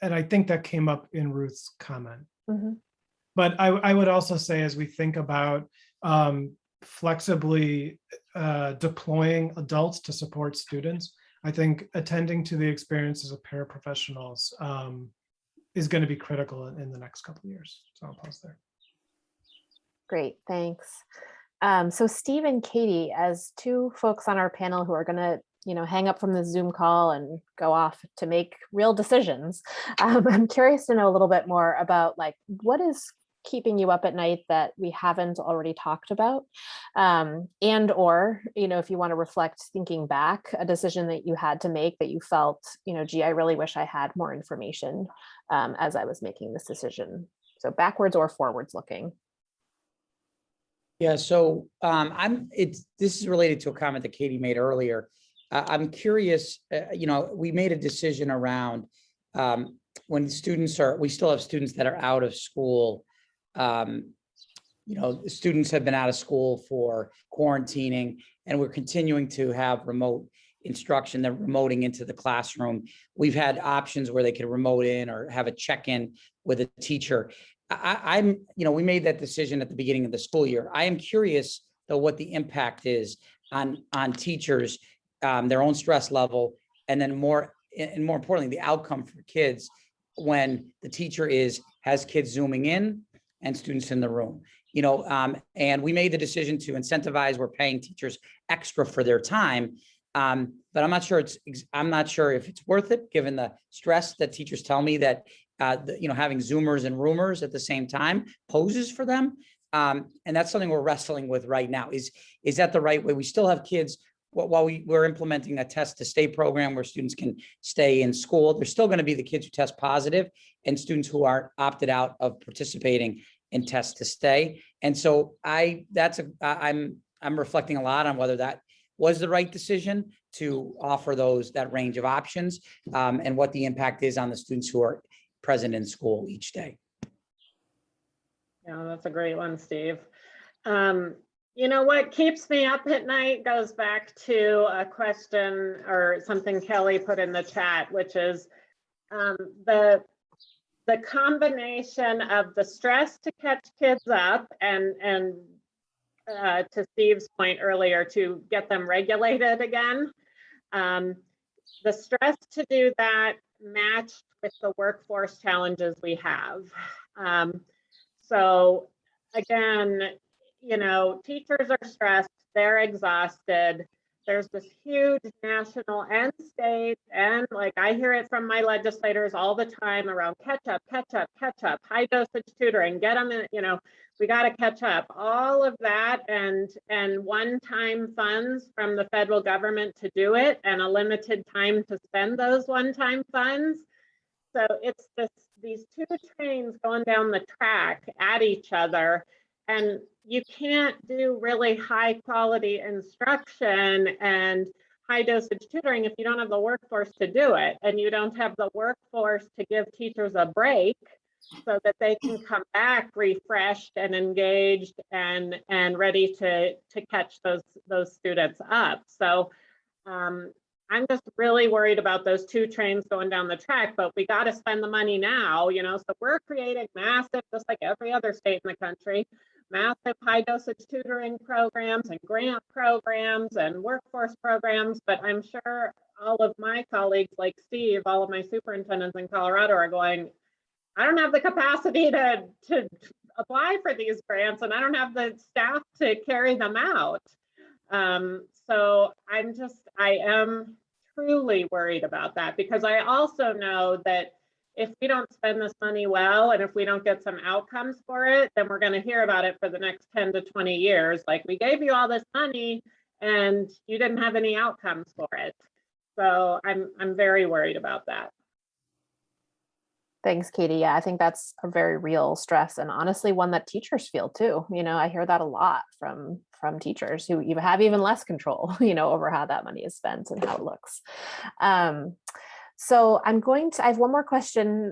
I think that came up in Ruth's comment. Mm-hmm. But I would also say, as we think about flexibly deploying adults to support students, I think attending to the experiences of paraprofessionals is going to be critical in the next couple of years. So I'll pause there. Great, thanks. So Steve and Katy, as two folks on our panel who are going to, hang up from the Zoom call and go off to make real decisions, I'm curious to know a little bit more about what is keeping you up at night that we haven't already talked about, and or if you want to reflect, thinking back, a decision that you had to make that you felt gee, I really wish I had more information as I was making this decision. So backwards or forwards looking. Yeah, so this is related to a comment that Katy made earlier. I'm curious, we made a decision around when we still have students that are out of school. Students have been out of school for quarantining, and we're continuing to have remote instruction. They're remoting into the classroom. We've had options where they could remote in or have a check-in with a teacher. We made that decision at the beginning of the school year. I am curious, though, what the impact is on teachers, their own stress level, and then more importantly, the outcome for kids when the teacher is has kids zooming in and students in the room. And we made the decision to incentivize. We're paying teachers extra for their time. But I'm not sure if it's worth it, given the stress that teachers tell me that having Zoomers and roomers at the same time poses for them. And that's something we're wrestling with right now. Is that the right way? We still have kids while we're implementing a test to stay program where students can stay in school. There's still going to be the kids who test positive and students who are opted out of participating in test to stay. And so I'm reflecting a lot on whether that was the right decision to offer that range of options, and what the impact is on the students who are present in school each day. Yeah, that's a great one, Steve. What keeps me up at night goes back to a question or something Kelly put in the chat, which is the combination of the stress to catch kids up and to Steve's point earlier, to get them regulated again. The stress to do that matched with the workforce challenges we have. So again, teachers are stressed, they're exhausted. There's this huge national and state, and I hear it from my legislators all the time around catch up, high dosage tutoring, get them in, we got to catch up, all of that, and one-time funds from the federal government to do it, and a limited time to spend those one-time funds. So it's these two trains going down the track at each other, and you can't do really high quality instruction and high dosage tutoring if you don't have the workforce to do it, and you don't have the workforce to give teachers a break so that they can come back refreshed and engaged and ready to catch those students up. So I'm just really worried about those two trains going down the track, but we got to spend the money now, so we're creating massive, just like every other state in the country, massive high dosage tutoring programs and grant programs and workforce programs. But I'm sure all of my colleagues like Steve, all of my superintendents in Colorado are going, I don't have the capacity to apply for these grants, and I don't have the staff to carry them out. So I am truly worried about that, because I also know that if we don't spend this money well, and if we don't get some outcomes for it, then we're going to hear about it for the next 10 to 20 years. We gave you all this money and you didn't have any outcomes for it. So I'm very worried about that. Thanks, Katie. Yeah, I think that's a very real stress, and honestly one that teachers feel too. I hear that a lot from teachers who have even less control, over how that money is spent and how it looks. So I have one more question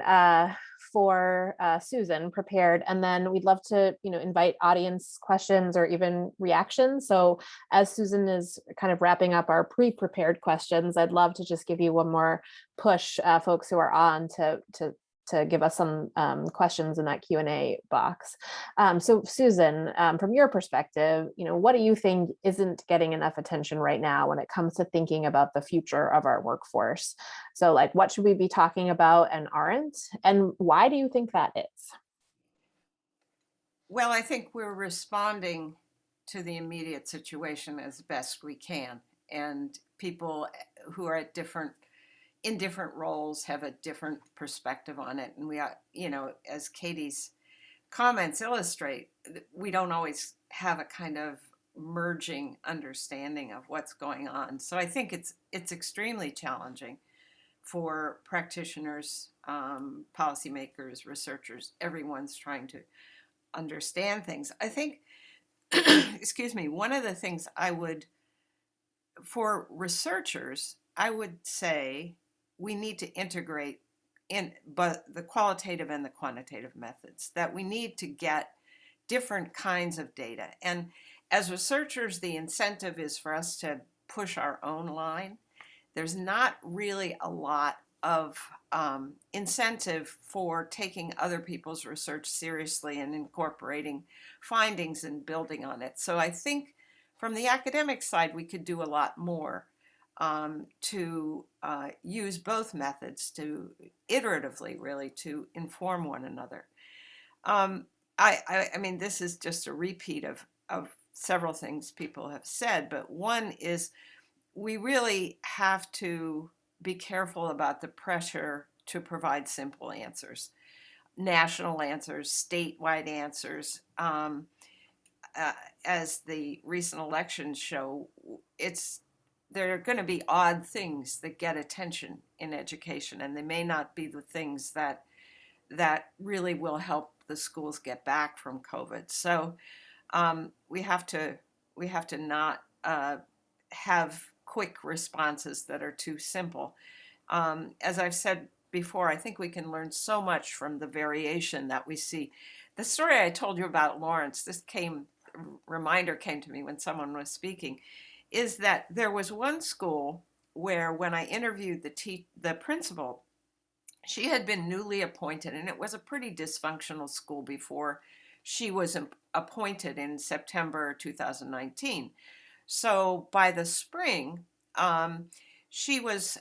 for Susan prepared, and then we'd love to, invite audience questions or even reactions. So as Susan is kind of wrapping up our pre-prepared questions, I'd love to just give you one more push, folks who are on, to give us some questions in that Q&A box. So Susan, from your perspective, what do you think isn't getting enough attention right now when it comes to thinking about the future of our workforce? So what should we be talking about and aren't? And why do you think that is? Well, I think we're responding to the immediate situation as best we can. And people who are in different roles have a different perspective on it. And we are, as Katie's comments illustrate, we don't always have a kind of merging understanding of what's going on. So I think it's extremely challenging for practitioners, policymakers, researchers. Everyone's trying to understand things. I think, excuse me, one of the things for researchers, I would say, we need to integrate but the qualitative and the quantitative methods, that we need to get different kinds of data. And as researchers, the incentive is for us to push our own line. There's not really a lot of incentive for taking other people's research seriously and incorporating findings and building on it. So I think from the academic side, we could do a lot more to use both methods to iteratively really to inform one another. I mean, this is just a repeat of several things people have said, but one is we really have to be careful about the pressure to provide simple answers, national answers, statewide answers. As the recent elections show, there are going to be odd things that get attention in education, and they may not be the things that really will help the schools get back from COVID. So we have to not have quick responses that are too simple. As I've said before, I think we can learn so much from the variation that we see. The story I told you about Lawrence, reminder came to me when someone was speaking, is that there was one school where when I interviewed the principal, she had been newly appointed, and it was a pretty dysfunctional school before she was appointed in September 2019. So by the spring, she was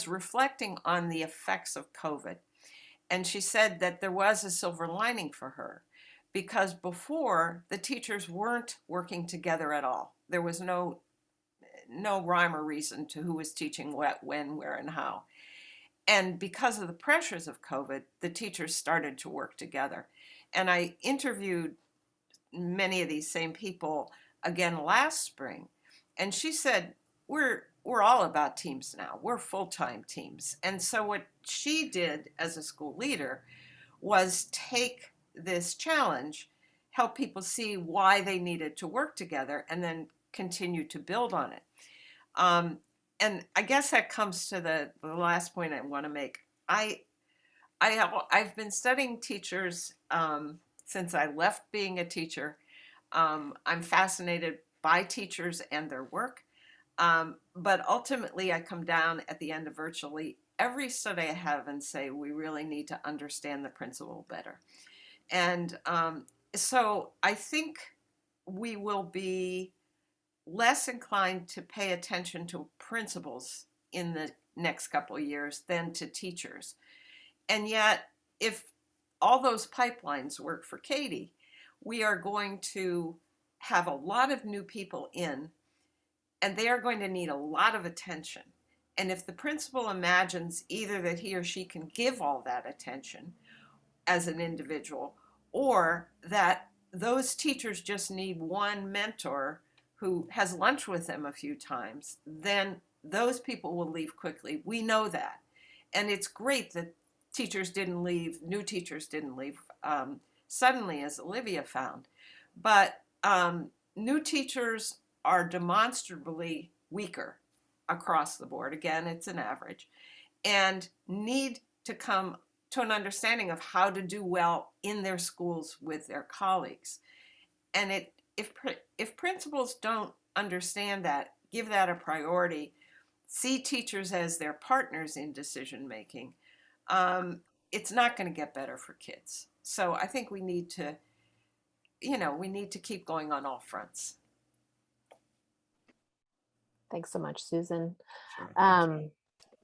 reflecting on the effects of COVID. And she said that there was a silver lining for her, because before the teachers weren't working together at all. There was no rhyme or reason to who was teaching what, when, where, and how. And because of the pressures of COVID, the teachers started to work together. And I interviewed many of these same people again last spring, and she said, we're all about teams now. We're full-time teams. And so what she did as a school leader was take this challenge, help people see why they needed to work together, and then continue to build on it. And I guess that comes to the last point I want to make. I've been studying teachers since I left being a teacher. I'm fascinated by teachers and their work. But ultimately, I come down at the end of virtually every study I have and say, we really need to understand the principal better. And so I think we will be less inclined to pay attention to principals in the next couple of years than to teachers. And yet, if all those pipelines work for Katy, we are going to have a lot of new people in, and they are going to need a lot of attention. And if the principal imagines either that he or she can give all that attention as an individual, or that those teachers just need one mentor who has lunch with them a few times, then those people will leave quickly. We know that. And it's great that teachers didn't leave, new teachers didn't leave suddenly, as Olivia found. But new teachers are demonstrably weaker across the board. Again, it's an average, and need to come to an understanding of how to do well in their schools with their colleagues. And if principals don't understand that, give that a priority, see teachers as their partners in decision making, it's not going to get better for kids. So I think we need to, keep going on all fronts. Thanks so much, Susan. Sure.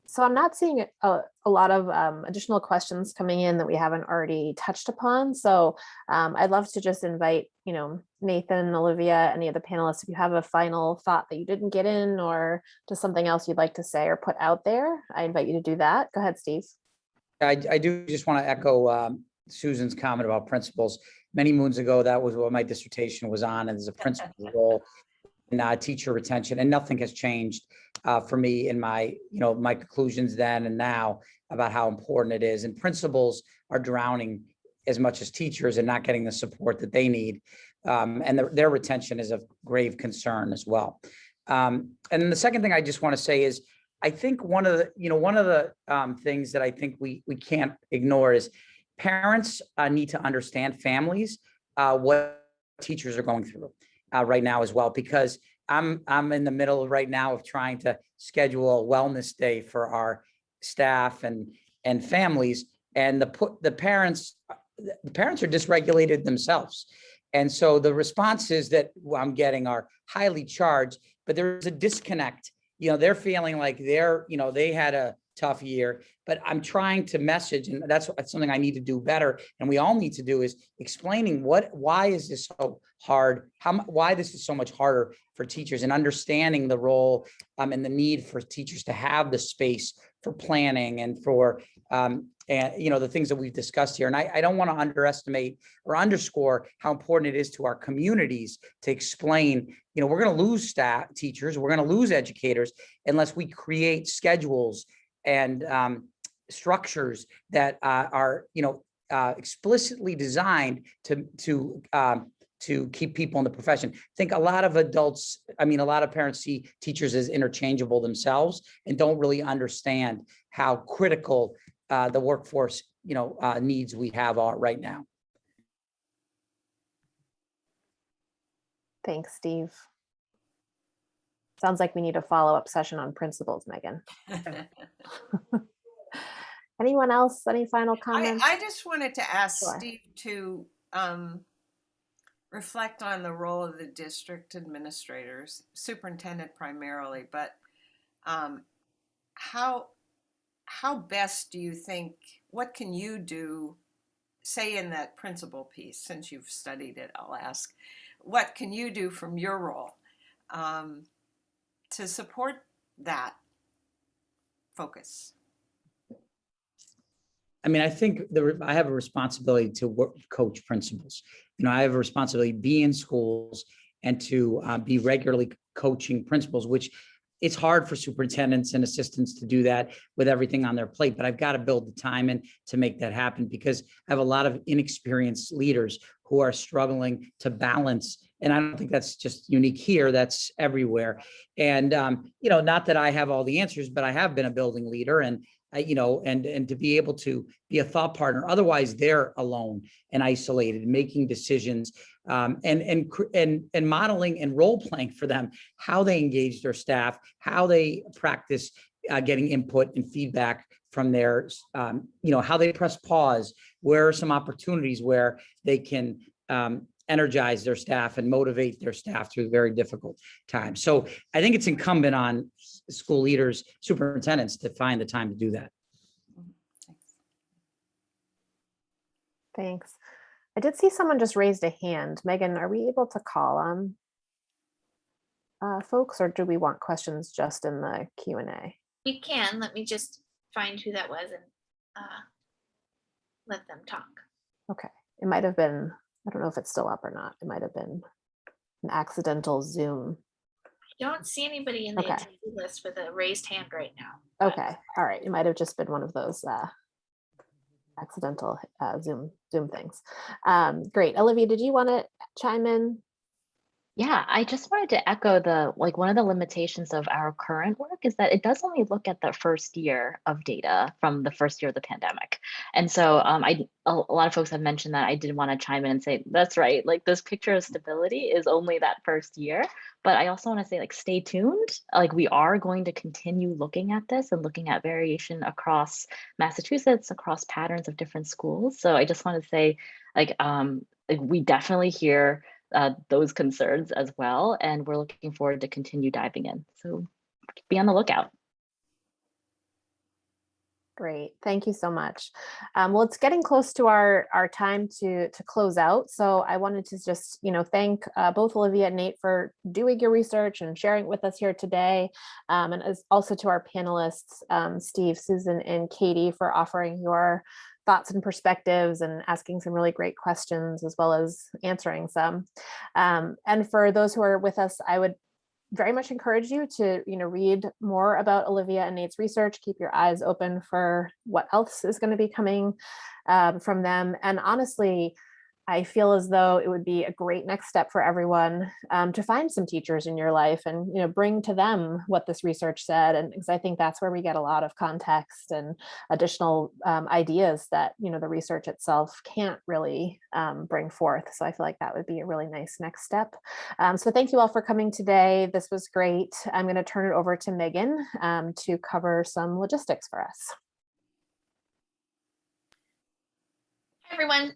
So I'm not seeing a lot of additional questions coming in that we haven't already touched upon. So I'd love to just invite, Nathan, Olivia, any of the panelists, if you have a final thought that you didn't get in, or just something else you'd like to say or put out there, I invite you to do that. Go ahead, Steve. I do just want to echo Susan's comment about principals. Many moons ago, that was what my dissertation was on, and there's a principal role in teacher retention, and nothing has changed for me in my, my conclusions then and now about how important it is. And principals are drowning as much as teachers and not getting the support that they need. And their retention is of grave concern as well. And then the second thing I just want to say is, I think one of the things that I think we can't ignore is parents need to understand families, what teachers are going through right now as well, because I'm in the middle right now of trying to schedule a wellness day for our staff and families, and the parents are dysregulated themselves. And so the responses that I'm getting are highly charged, but there's a disconnect. They're feeling like they had a tough year, but I'm trying to message, and that's something I need to do better. And we all need to do, is explaining why is this so hard? Why this is so much harder for teachers, and understanding the role and the need for teachers to have the space for planning and for, and the things that we've discussed here. And I don't want to underestimate or underscore how important it is to our communities to explain, we're going to lose teachers, we're going to lose educators unless we create schedules and structures that are, explicitly designed to keep people in the profession. I think a lot of parents see teachers as interchangeable themselves and don't really understand how critical the workforce, needs we have right now. Thanks, Steve. Sounds like we need a follow-up session on principals, Megan. Anyone else? Any final comments? I just wanted to ask Sure. Steve to reflect on the role of the district administrators, superintendent primarily, but how best do you think, what can you do, say in that principal piece, since you've studied it, I'll ask, what can you do from your role to support that focus? I think I have a responsibility to coach principals. I have a responsibility to be in schools and to be regularly coaching principals, which it's hard for superintendents and assistants to do that with everything on their plate, but I've got to build the time in to make that happen, because I have a lot of inexperienced leaders who are struggling to balance. And I don't think that's just unique here, that's everywhere. And, not that I have all the answers, but I have been a building leader, and and to be able to be a thought partner. Otherwise, they're alone and isolated, making decisions, and modeling and role playing for them how they engage their staff, how they practice getting input and feedback from their, how they press pause. Where are some opportunities where they can energize their staff and motivate their staff through very difficult times. So I think it's incumbent on school leaders, superintendents, to find the time to do that. Thanks. I did see someone just raised a hand. Megan, are we able to call on folks, or do we want questions just in the Q&A? You can. Let me just find who that was and let them talk. Okay. It might have been, I don't know if it's still up or not. It might have been an accidental Zoom. I don't see anybody in the Okay. attendee list with a raised hand right now. Okay. All right. It might have just been one of those accidental Zoom things. Great. Olivia, did you want to chime in? Yeah, I just wanted to echo one of the limitations of our current work is that it does only look at the first year of data from the first year of the pandemic. And so a lot of folks have mentioned that. I did want to chime in and say, that's right, this picture of stability is only that first year. But I also want to say, stay tuned. We are going to continue looking at this and looking at variation across Massachusetts, across patterns of different schools. So I just want to say, we definitely hear those concerns as well, and we're looking forward to continue diving in. So be on the lookout. Great, thank you so much. Well, it's getting close to our time to close out. So I wanted to just, thank both Olivia and Nate for doing your research and sharing with us here today. And also to our panelists, Steve, Susan, and Katy, for offering your thoughts and perspectives and asking some really great questions, as well as answering some. And for those who are with us, I would very much encourage you to, read more about Olivia and Nate's research. Keep your eyes open for what else is going to be coming from them. And honestly, I feel as though it would be a great next step for everyone to find some teachers in your life and bring to them what this research said. And because I think that's where we get a lot of context and additional ideas that the research itself can't really bring forth. So I feel like that would be a really nice next step. So thank you all for coming today. This was great. I'm going to turn it over to Megan to cover some logistics for us. Everyone,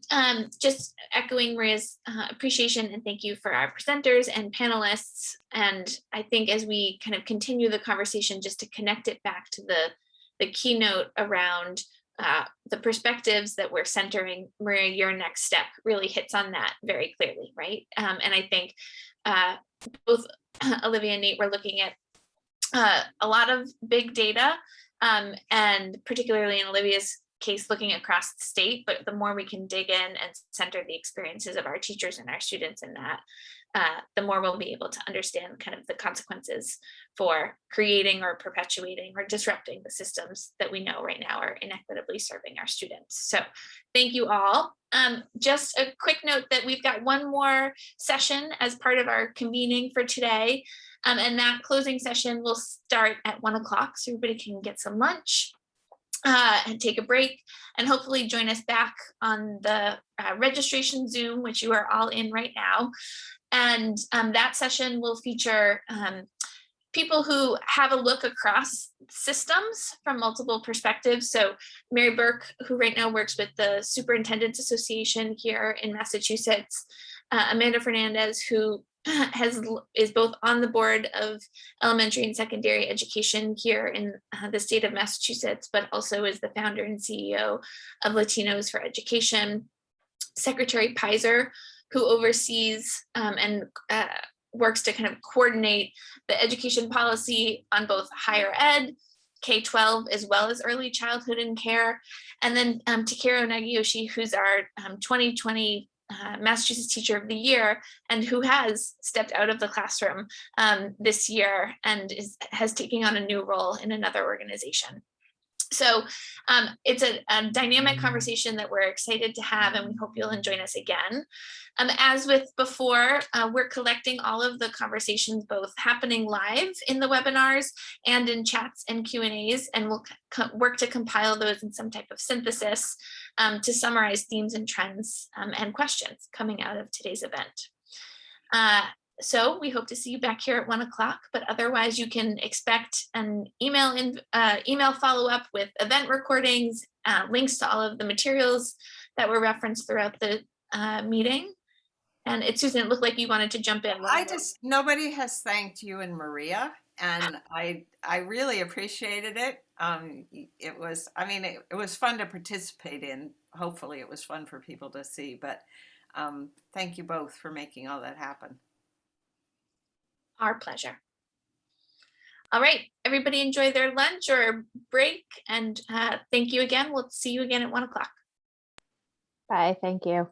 just echoing Maria's appreciation and thank you for our presenters and panelists. And I think as we kind of continue the conversation, just to connect it back to the the keynote around the perspectives that we're centering. Maria, your next step really hits on that very clearly, right? And I think both Olivia and Nate were looking at a lot of big data, and particularly in Olivia's case, looking across the state, but the more we can dig in and center the experiences of our teachers and our students in that, the more we'll be able to understand kind of the consequences for creating or perpetuating or disrupting the systems that we know right now are inequitably serving our students. So thank you all. Just a quick note that we've got one more session as part of our convening for today. And that closing session will start at 1 o'clock, so everybody can get some lunch and take a break, and hopefully join us back on the registration Zoom, which you are all in right now. And that session will feature people who have a look across systems from multiple perspectives. So Mary Burke, who right now works with the Superintendents Association here in Massachusetts, Amanda Fernandez, who is both on the board of elementary and secondary education here in the state of Massachusetts, but also is the founder and CEO of Latinos for Education. Secretary Pizer, who oversees and works to kind of coordinate the education policy on both higher ed, K-12, as well as early childhood and care. And then Takeru Nagiyoshi, who's our 2020 Massachusetts Teacher of the Year, and who has stepped out of the classroom this year and has taken on a new role in another organization. So it's a dynamic conversation that we're excited to have, and we hope you'll join us again. As with before, we're collecting all of the conversations, both happening live in the webinars and in chats and Q&As, and we'll work to compile those in some type of synthesis to summarize themes and trends and questions coming out of today's event. So we hope to see you back here at 1 o'clock, but otherwise you can expect an email follow-up with event recordings, links to all of the materials that were referenced throughout the meeting. And Susan, it looked like you wanted to jump in. Nobody has thanked you and Maria, and I really appreciated it. It was fun to participate in. Hopefully it was fun for people to see, but thank you both for making all that happen. Our pleasure. All right, everybody enjoy their lunch or break, and thank you again. We'll see you again at 1 o'clock. Bye, thank you.